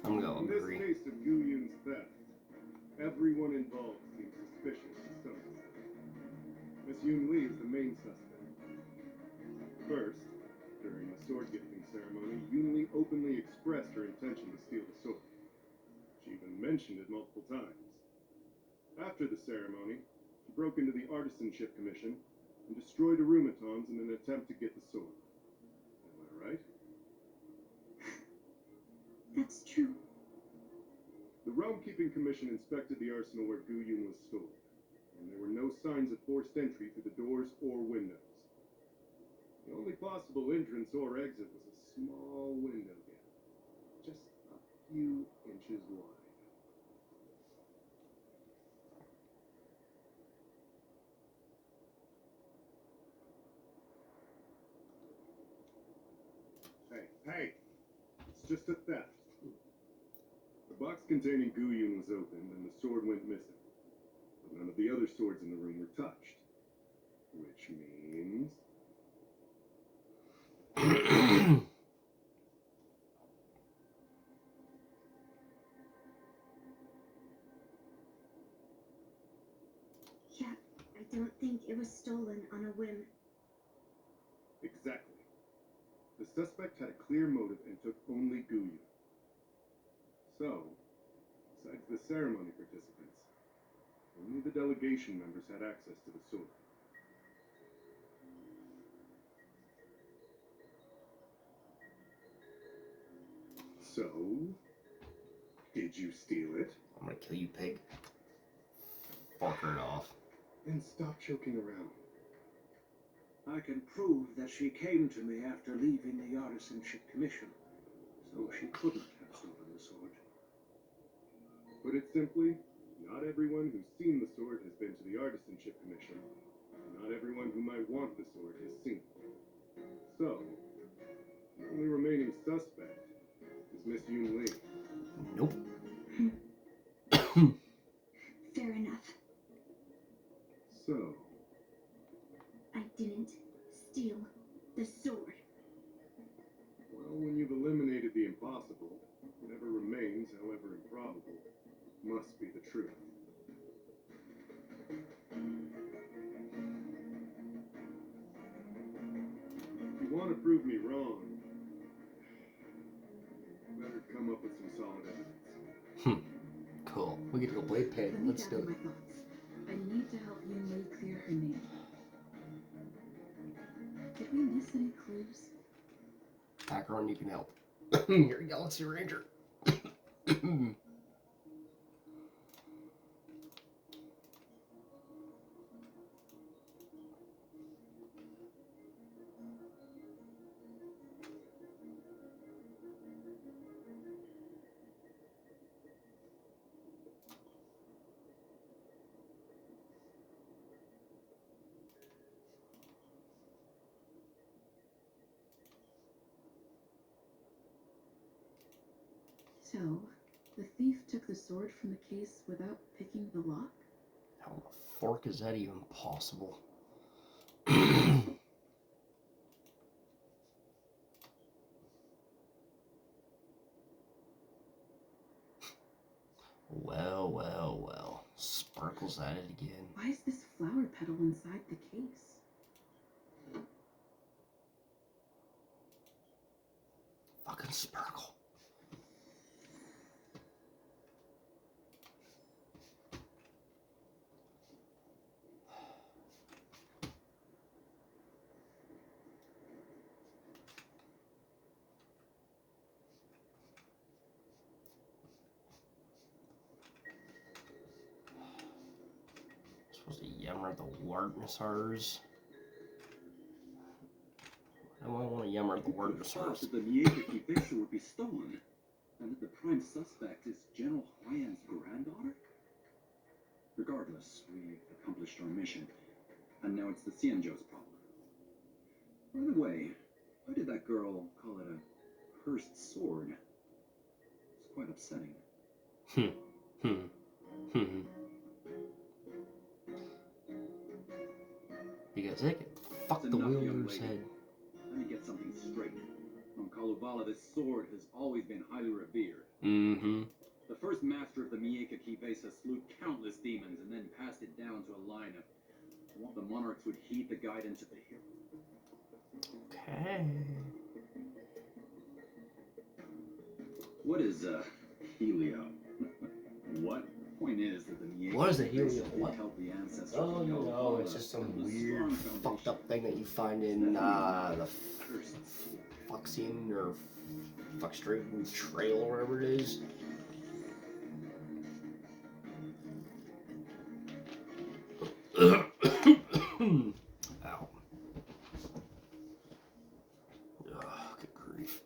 I'm gonna In this agree. case of Gu Yun's theft, everyone involved seems suspicious to some extent. Miss Yunli is the main suspect. First, during the sword gifting ceremony, Yunli openly expressed her intention to steal the sword. She even mentioned it multiple times. After the ceremony, she broke into the Artisanship Commission and destroyed Arumatons in an attempt to get the sword. Am I right? That's true. The Realm Keeping Commission inspected the arsenal where Gu Yun was stored, and there were no signs of forced entry through the doors or windows. The only possible entrance or exit was a small window gap, just a few inches wide. Hey, it's just a theft. The box containing Gu Yun was opened and the sword went missing. But none of the other swords in the room were touched. Which means... Yeah, I don't think it was stolen on a whim. Exactly. The suspect had a clear motive and took only Gu Yun. So, besides the ceremony participants, only the delegation members had access to the sword. So, did you steal it? I'm gonna kill you, pig. Fucker it off. Then stop joking around. I can prove that she came to me after leaving the Artisanship Commission, so she couldn't have stolen the sword. Put it simply, not everyone who's seen the sword has been to the Artisanship Commission, and not everyone who might want the sword has seen it. So, the only remaining suspect is Miss Yunli. Nope. Fair enough. So, I didn't steal the sword. well, when you've eliminated the impossible, whatever remains, however improbable, must be the truth. We get to go blade pit. Let me Let's do gather it. my thoughts. I need to help Yunli clear her name. Did we miss any clues? Acheron, you can help. You're a Galaxy Ranger. So, the thief took the sword from the case without picking the lock? How the fork is that even possible? Well, well, well. Sparkle's at it again. Why is this flower petal inside the case? Fucking Sparkle. Supposed to yammer the wardnessars. I don't want to yammer the Thought wardnessars. that the Mieka Kibesha would be stolen, and that the prime suspect is General Huayan's granddaughter? Regardless, we've accomplished our mission, and now it's the Xianzhou's problem. By the way, why did that girl call it a cursed sword? It's quite upsetting. Because it can fuck That's the enough, young wielder's lady. head. Let me get something straight. From Kalevala, this sword has always been highly revered. Mm-hmm. The first master of the Mieka Kibesha slew countless demons and then passed it down to a line of what the monarchs would heed the guidance of the hero. Okay. What is Helio? What? Point is that the Mieka What is a Kibesha Helio? did What? help the ancestors Oh, of no, Kalevala it's just some build a weird, strong fucked foundation. up thing that you find in, the Cursed sword. Fuxian or Fuckstream Trail or whatever it is. Ow. Ugh, good grief.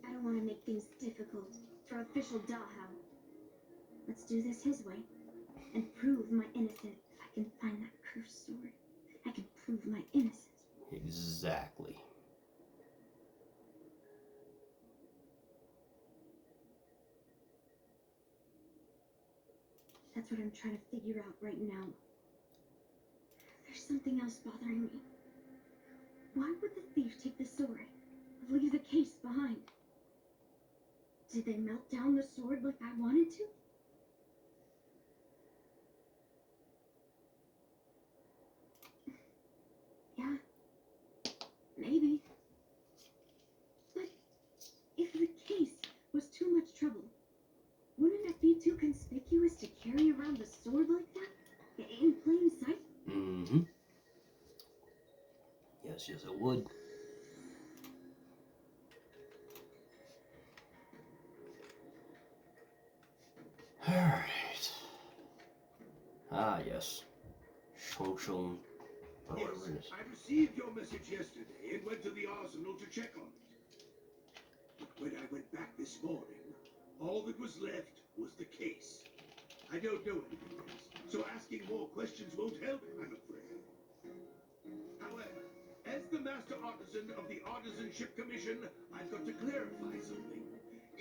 I don't want to make things difficult for official Dahao. Let's do this his way and prove my innocence. If I can find that cursed sword, I can prove my innocence. Exactly. That's what I'm trying to figure out right now. There's something else bothering me. Why would the thief take the sword and leave the case behind? Did they melt down the sword like I wanted to? Yeah, maybe. But if the case was too much trouble, wouldn't it be too conspicuous to carry around the sword like that? In plain sight? Mm-hmm. Yes, it would. Alright. Ah, yes. Shong Shong. Or Yes, whatever it is. I received your message yesterday and went to the arsenal to check on it. But when I went back this morning, all that was left was the case. I don't know anything else, so asking more questions won't help, I'm afraid. However, as the Master Artisan of the Artisanship Commission, I've got to clarify something.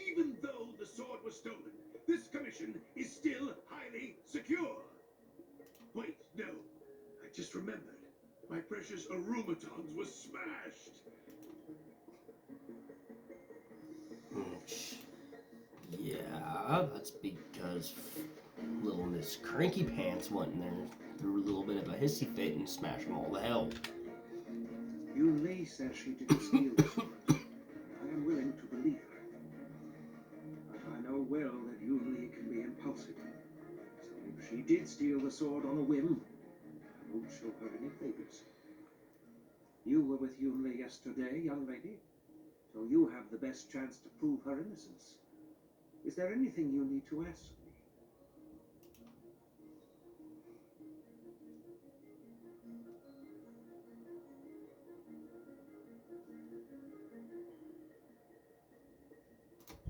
Even though the sword was stolen, this commission is still highly secure. Wait, no. I just remembered. My precious aromatons was smashed. Yeah, that's because little Miss Cranky Pants went in there, threw a little bit of a hissy fit and smashed them all to hell. Yunli says she didn't steal the sword. I am did steal the sword on a whim, I won't show her any favors. You were with Yunli yesterday, young lady, so you have the best chance to prove her innocence. Is there anything you need to ask me?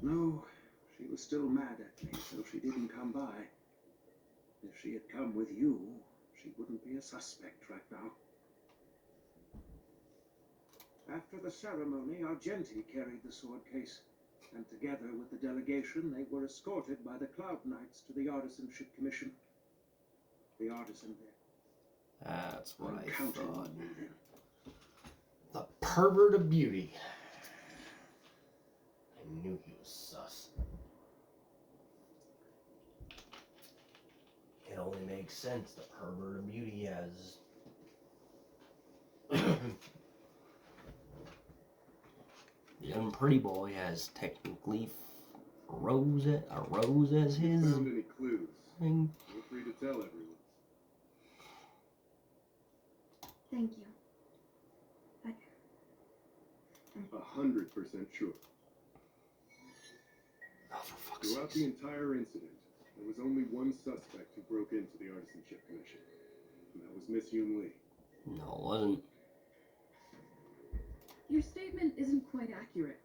No, she was still mad at me, so she didn't come by. If she had come with you, she wouldn't be a suspect right now. After the ceremony, Argenti carried the sword case, and together with the delegation, they were escorted by the Cloud Knights to the Artisanship Commission. The artisan there. That's what I'm I counting thought. on you then. The pervert of beauty. I knew he was sus. It only makes sense. The pervert of beauty has. The young pretty boy has technically a rose as his Found any clues? thing. Feel free to tell everyone. Thank you. 100% sure. Oh, for fuck's Throughout sake. the entire incident, there was only one suspect who broke into the Artisanship Commission, and that was Miss Yunli. No, it wasn't. Your statement isn't quite accurate.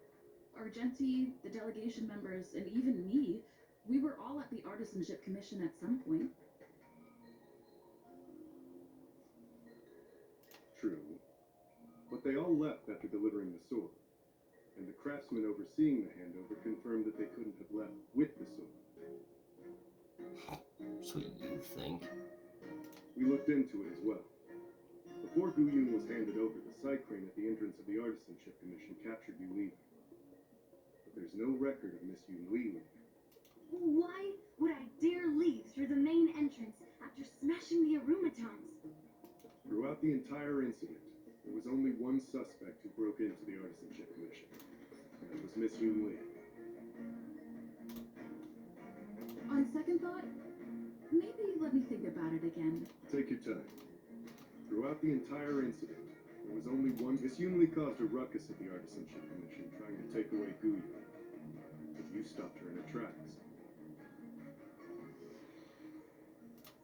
Argenti, the delegation members, and even me, we were all at the Artisanship Commission at some point. True. But they all left after delivering the sword, and the craftsman overseeing the handover confirmed that they couldn't have left with the sword. So you think. We looked into it as well. Before Guyun was handed over, the side crane at the entrance of the Artisanship Commission captured you leaving. But there's no record of Miss Yunli leaving. Why would I dare leave through the main entrance after smashing the aromatons? Throughout the entire incident, there was only one suspect who broke into the Artisanship Commission, and that was Miss Yunli. On second thought, maybe let me think about it again. Take your time. Throughout the entire incident, there was only one. Miss Yunli caused a ruckus at the Artisanship Commission, trying to take away Guyun, but you stopped her in her tracks.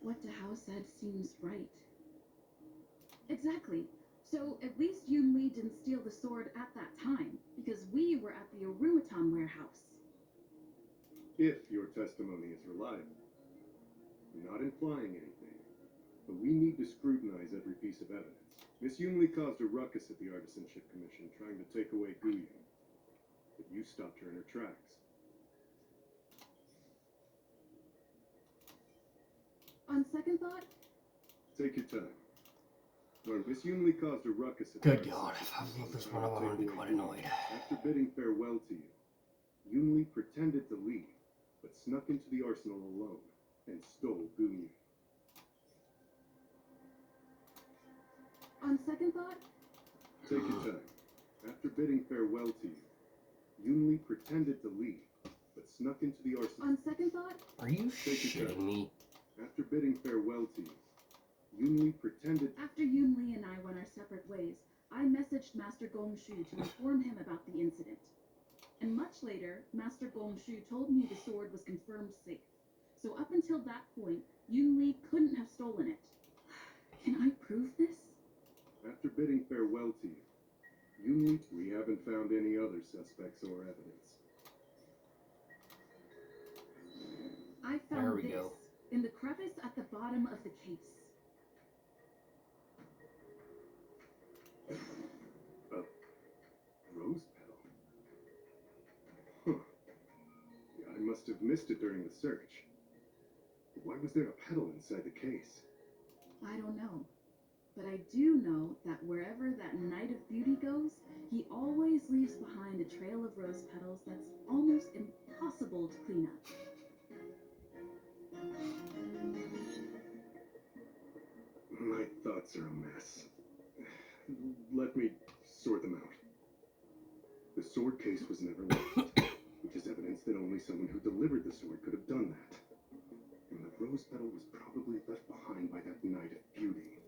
What Dahao said seems right. Exactly. So at least Yunli didn't steal the sword at that time, because we were at the Arumaton warehouse. If your testimony is reliable. I'm not implying anything, but we need to scrutinize every piece of evidence. Miss Yunli caused a ruckus at the Artisanship Commission, trying to take away Guyun, but you stopped her in her tracks. On second thought, Take your time. When Miss Yunli caused a ruckus at the Good God, Artisanship if I Commission, looked this trying one up, to I'm gonna be take quite away Guyun, annoyed. After bidding farewell to you, Yunli pretended to leave, but snuck into the arsenal alone and stole Guyun. on second thought, Take your time. After bidding farewell to you, Yunli pretended to leave, but snuck into the arsenal. on second thought, Are you Take your shitting time. me? After bidding farewell to you, Yunli pretended. after Yunli and I went our separate ways, I messaged Master Gongshu to inform him about the incident. And much later, Master Gongshu told me the sword was confirmed safe. So up until that point, Yunli couldn't have stolen it. Can I prove this? After bidding farewell to you, Yunli, we haven't found any other suspects or evidence. I There found we this go. in the crevice at the bottom of the case. A rose petal. Huh. Yeah, I must have missed it during the search. Why was there a petal inside the case? I don't know. But I do know that wherever that Knight of Beauty goes, he always leaves behind a trail of rose petals that's almost impossible to clean up. My thoughts are a mess. Let me sort them out. The sword case was never locked, which is evidence that only someone who delivered the sword could have done that. And the rose petal was probably left behind by that Knight of Beauty.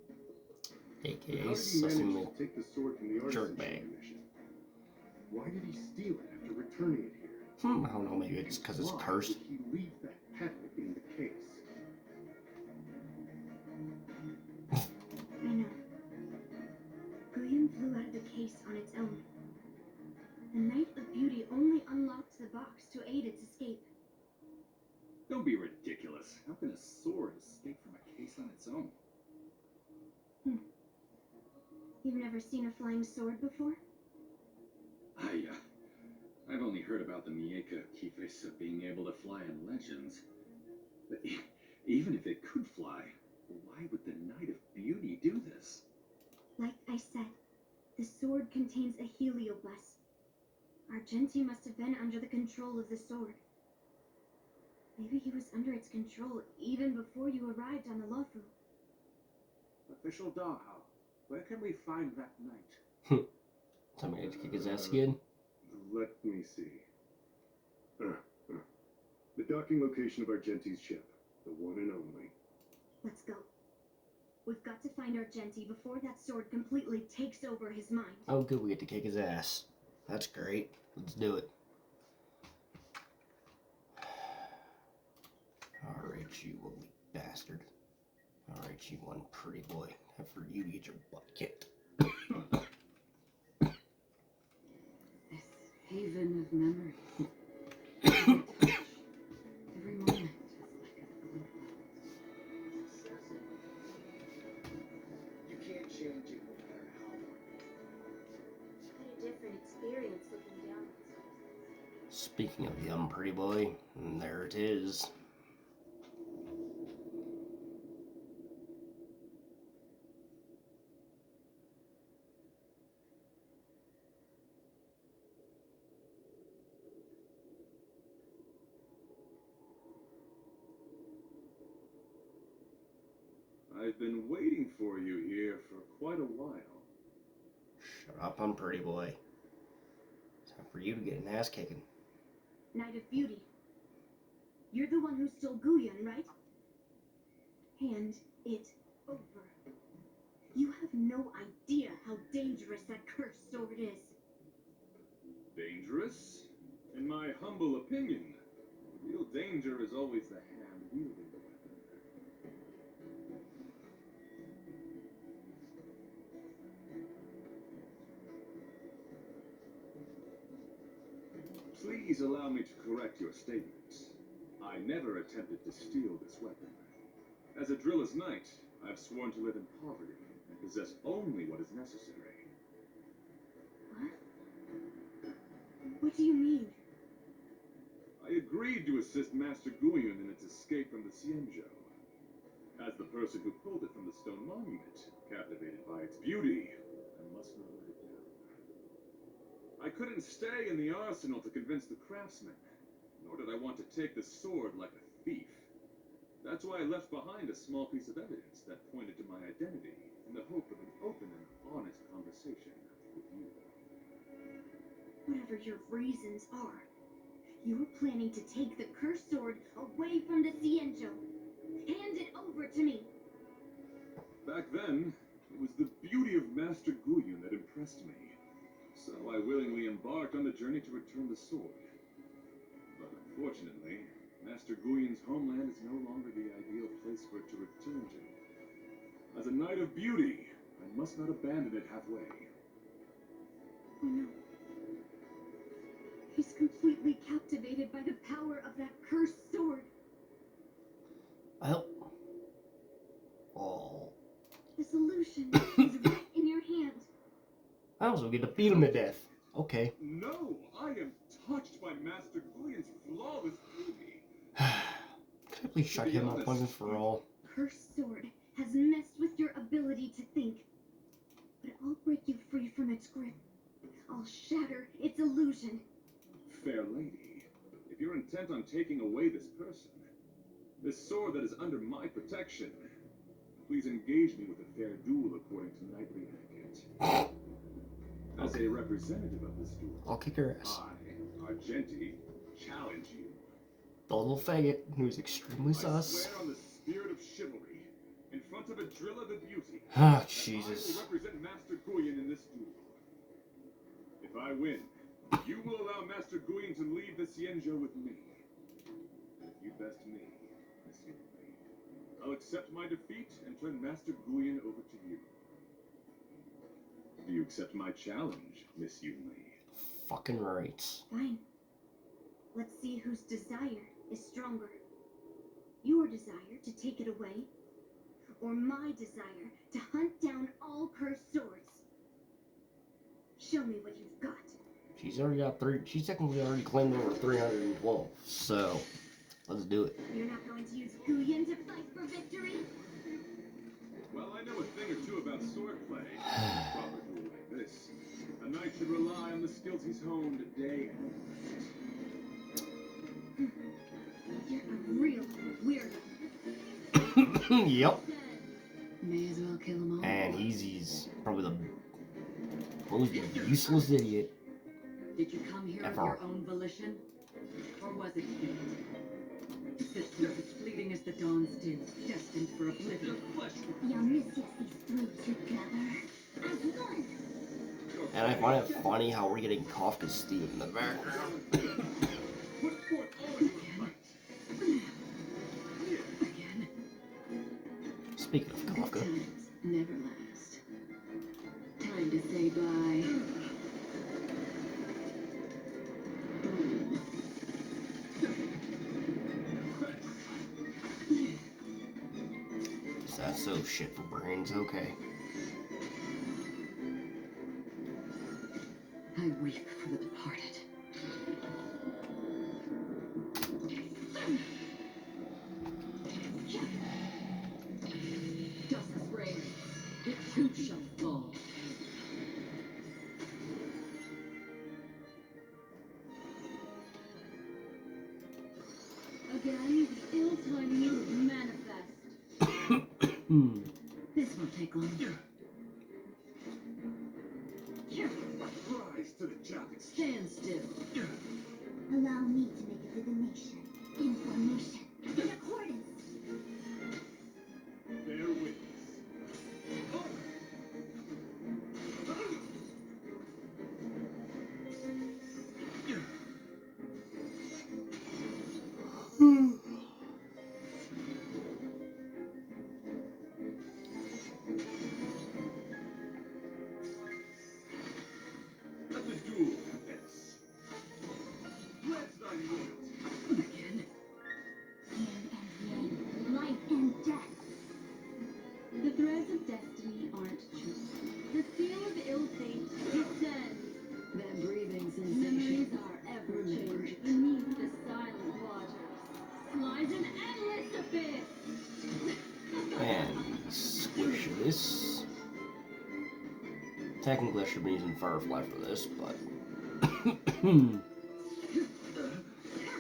But AKA how did he Sesame manage to take the sword from the Jerkbag. artisanship commission? Why did he steal it after returning it here? I don't know, maybe it's because it's Why cursed. did he leave that petal in the case? I know. Guyon flew out of the case on its own. The Knight of Beauty only unlocked the box to aid its escape. Don't be ridiculous. How can a sword escape from a case on its own? You've never seen a flying sword before? I've only heard about the Mieka Kifisa being able to fly in legends. But even if it could fly, why would the Knight of Beauty do this? Like I said, the sword contains a helioblast. Argenti must have been under the control of the sword. Maybe he was under its control even before you arrived on the Lofu. Official Dahao, where can we find that knight? Tell me to kick his ass again. Let me see. The docking location of Argenti's ship. The one and only. Let's go. We've got to find Argenti before that sword completely takes over his mind. Oh, good, we get to kick his ass. That's great. Let's do it. Alright, you ugly bastard. Alright, you one pretty boy. Time for you to get your butt kicked. This haven of memory. Every moment is like a blue. You can't change it no matter how hard. Quite a different experience looking down on Speaking of the pretty boy, there it is. I've been waiting for you here for quite a while. Shut up, I'm pretty boy. Time for you to get an ass kicking. Knight of Beauty. You're the one who stole Guyon, right? Hand it over. You have no idea how dangerous that cursed sword is. Dangerous? In my humble opinion, the real danger is always the hand wielding the weapon. Please allow me to correct your statement. I never attempted to steal this weapon. As a driller's knight, I've sworn to live in poverty and possess only what is necessary. What? What do you mean? I agreed to assist Master Guyon in its escape from the Xianzhou. As the person who pulled it from the stone monument, captivated by its beauty, I must not let it down. I couldn't stay in the arsenal to convince the craftsmen, nor did I want to take the sword like a thief. That's why I left behind a small piece of evidence that pointed to my identity, in the hope of an open and honest conversation with you. Whatever your reasons are, you're planning to take the cursed sword away from the Xianzhou. Hand it over to me. Back then, it was the beauty of Master Guyon that impressed me. So I willingly embarked on the journey to return the sword. But unfortunately, Master Guyon's homeland is no longer the ideal place for it to return to. As a Knight of Beauty, I must not abandon it halfway. Oh no. He's completely captivated by the power of that cursed sword. Well. Oh. The solution is right in your hand. I also get to beat him to death. Okay. No, I am touched by Master Guyon's flawless beauty. Could I please shut him up once and for all? Cursed sword has messed with your ability to think. But I'll break you free from its grip. I'll shatter its illusion. Fair lady, if you're intent on taking away this person, this sword that is under my protection, please engage me with a fair duel according to knightly etiquette. As a representative of this duel, I'll kick her ass. I, Argenti, challenge you. The little faggot who's extremely I sus. swear on the spirit of chivalry, in front of Adrilla the Beauty, Ah, that Jesus. I will represent Master Guyen in this duel. If I win, you will allow Master Guyen to leave the Xianzhou with me. And if you best me, Miss Yunli, I'll accept my defeat and turn Master Guyen over to you. Do you accept my challenge, Miss Yunli? Fucking right. Fine. Let's see whose desire is stronger. Your desire to take it away, or my desire to hunt down all cursed swords. Show me what you've got. She's already got she's technically already claimed over 312. So, let's do it. You're not going to use Guyen to fight for victory? Well, I know a thing or two about swordplay. Proper duel like this, a knight should rely on the skills he's honed day and night. You're a real weirdo. Yep. May as well kill them all. And he's probably the most useless idiot. Did you come here of Ever. your own volition? Or was it fate? To sit here as fleeting as the dawn's dew, destined for oblivion. Yunlis these three together as one. And I find it funny how we're getting Kafka's Steve in the background. Put forth all your might. Again. Speaking of Good Kafka. times never last. Time to say bye. That's so shit for brains, okay. I weep for the departed. Dust rain, it too shall fall. Again, the ill timing manifest. This won't take long. Rise to the challenge. Stand still. Allow me to make a divination, information, in accordance. Bear witness. Let the duel commence. Pledge thy loyalty. Again. Yin and yang, life and death. The threads of destiny aren't chosen. The seal of ill fate descends. That breathing Memories sensation. are ever changing beneath the silent waters. Lies an endless abyss. And squish this. Technically, I should be using Firefly for this, but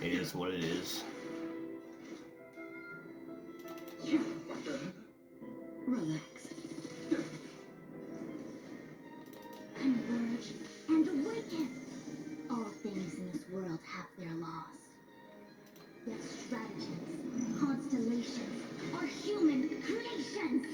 it is what it is. Relax. Converge and awaken. All things in this world have their laws. Yet stratagems, constellations, are human creations.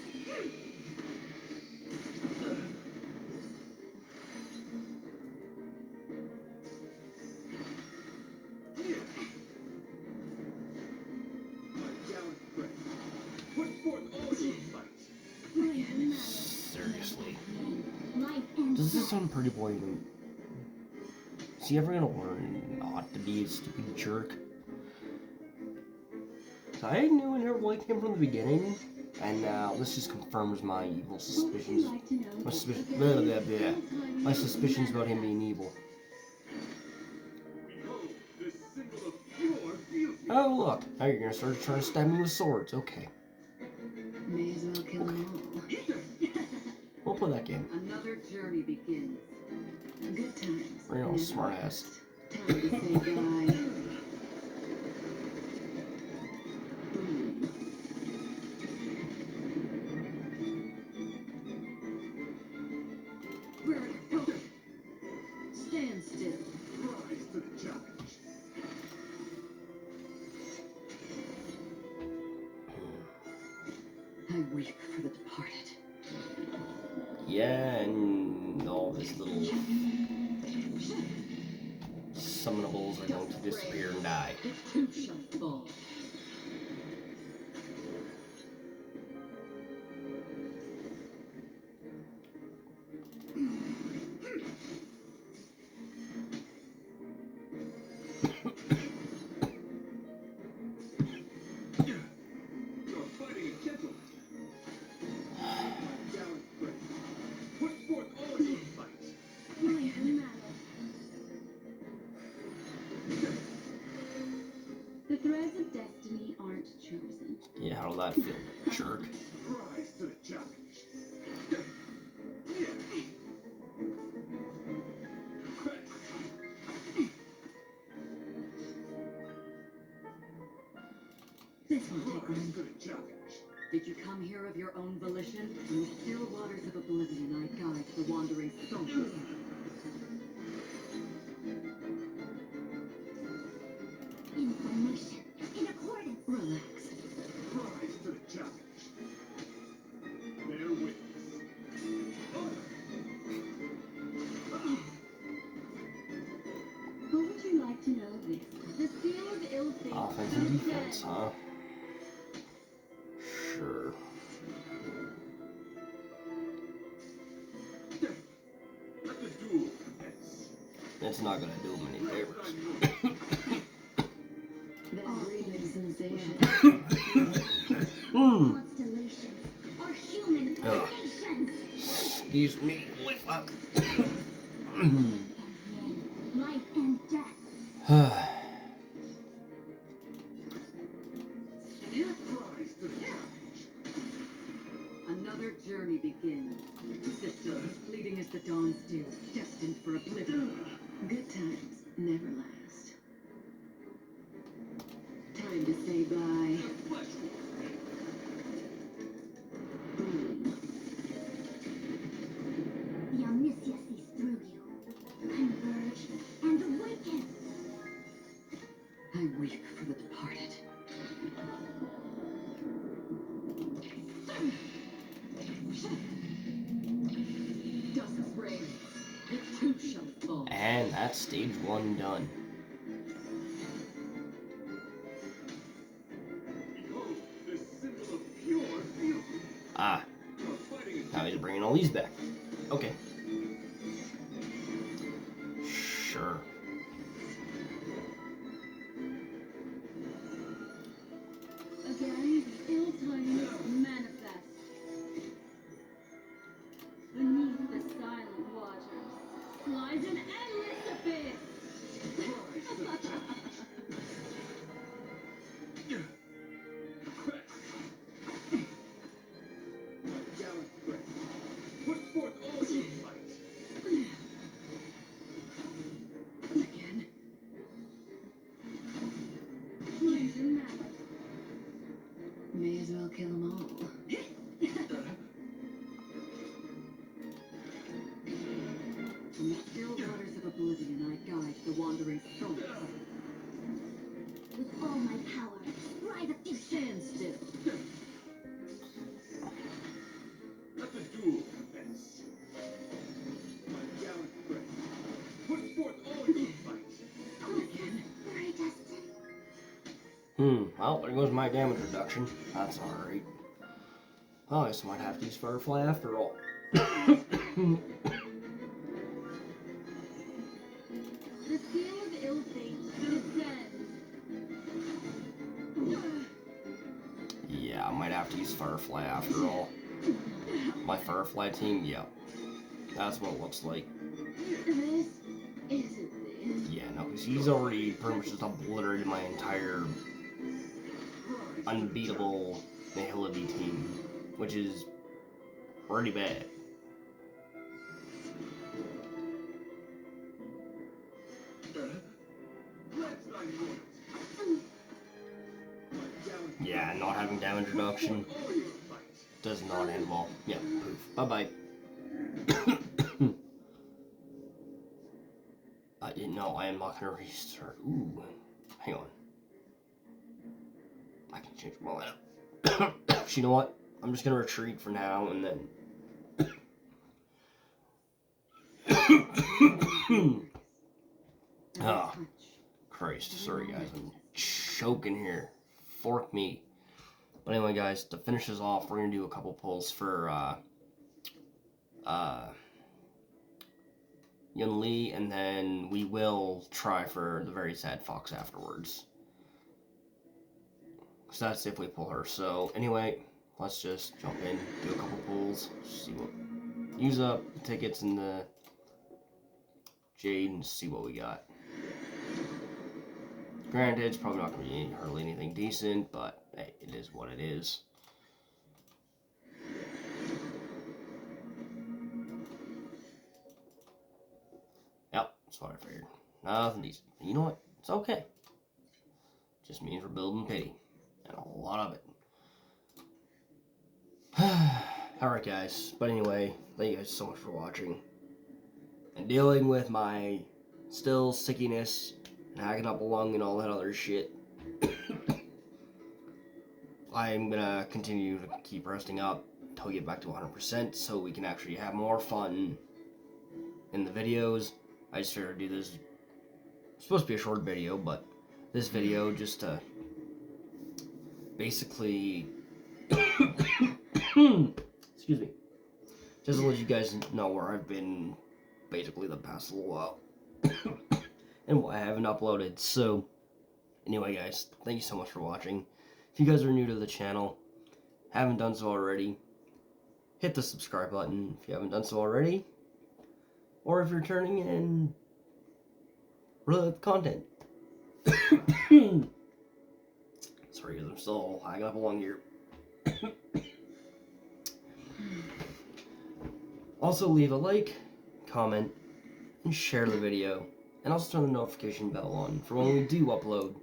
My gallant friend, put forth all your might. Seriously. Life and Does this death. sound Pretty Boy even? Is he ever gonna learn not to be a stupid jerk? 'Cause I knew and never liked him from the beginning, and now this just confirms my evil suspicions. My suspicions about him being evil. Behold, this symbol of pure beauty. Oh look, now you're gonna start trying to stab me with swords. Okay, May as well kill them all. we'll play that game. Another journey begins. Good times. Real never smart last. ass. Time to say bye. Stand still. Rise to the challenge. I weep for the departed. Yeah, and all of his little summonables are going to disappear and die. It too shall fall. You're fighting a gentleman. Down, Greg. Put forth all your might. The threads of destiny aren't chosen. Yeah, how did that feel, jerk? Rise to the challenge. This won't take Rise long. to the challenge. Did you come here of your own volition? From the still waters of oblivion I guide the wandering souls. Information in accordance. Relax. Rise to the challenge. Bear witness. What would you like to know of this? The seal of ill fate. Offense and defense, huh? Sure. Let the duel commence. It's not gonna do him any favors. Then breathing sensation. Constellations are human Ugh. creations. Excuse me. Fuck. Life and death. Rise to the challenge. Another journey begins. Systems fleeting as the dawn's dew, destined for oblivion. Good times never last. Time to say bye. The flesh war. The omniscient sees through you. Converge and awaken. I weep for the departed. Dust rain, it too shall fall. And that's stage 1 done. Behold, this symbol of pure beauty. Ah, You're fighting a now he's bringing all these back. Okay. Sure. Again, ill times manifest. Beneath the silent waters lies an endless abyss. rise to the challenge. My gallant friend, put forth all your might. Again, Lies in malice. may as well kill them all. From the still waters of oblivion I guide the wandering souls. With all my power, ride a few Stand still. Let the duel commence. My gallant friend, put forth all your might. Again, very destined. Well, there goes my damage reduction. That's alright. Oh, I guess I might have to use Firefly after all. The seal of ill fate descends. Yeah, I might have to use Firefly after all. My Firefly team, yeah. That's what it looks like. This isn't this. Yeah, no, because he's already pretty much just obliterated my entire unbeatable Nihility team, which is pretty bad. Let's not do it. My gallant Yeah, not having damage reduction all your might. does not end well. Yeah, poof. Bye-bye. No, I am not gonna restart. Ooh, hang on. I can change my lineup. You know what? I'm just gonna retreat for now, and then. Oh, Christ. Sorry, guys. I'm choking here. Fork me. But anyway, guys, to finish this off, we're gonna do a couple pulls for Yunli, and then we will try for the Very Sad Fox afterwards. So that's if we pull her. So anyway, let's just jump in, do a couple pulls, see what, use up the tickets in the Jade, and see what we got. Granted, it's probably not going to be hardly anything decent, but hey, it is what it is. Yep, that's what I figured. Nothing decent. You know what? It's okay. Just means we're building pity. And a lot of it. Alright, guys. But anyway, thank you guys so much for watching. And dealing with my still sickiness and hacking up a lung and all that other shit. I'm gonna continue to keep resting up until we get back to 100% so we can actually have more fun in the videos. I just figured to do this. It's supposed to be a short video, but this video just to basically excuse me, just to let you guys know where I've been basically the past little while and why I haven't uploaded. So anyway, guys, thank you so much for watching. If you guys are new to the channel, haven't done so already, hit the subscribe button if you haven't done so already, or if you're turning in really like the content. Sorry, I'm still hanging up along here. Also, leave a like, comment, and share the video, and also turn the notification bell on for when we do upload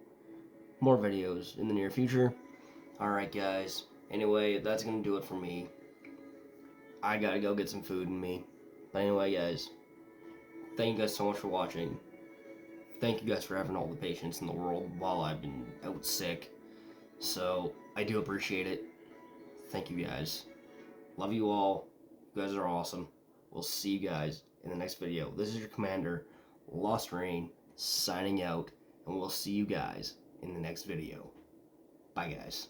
more videos in the near future. Alright, guys. Anyway, that's gonna do it for me. I gotta go get some food in me. But anyway, guys, thank you guys so much for watching. Thank you guys for having all the patience in the world while I've been out sick. So, I do appreciate it. Thank you guys. Love you all. You guys are awesome. We'll see you guys in the next video. This is your commander, Lost Rain, signing out, and we'll see you guys in the next video. Bye, guys.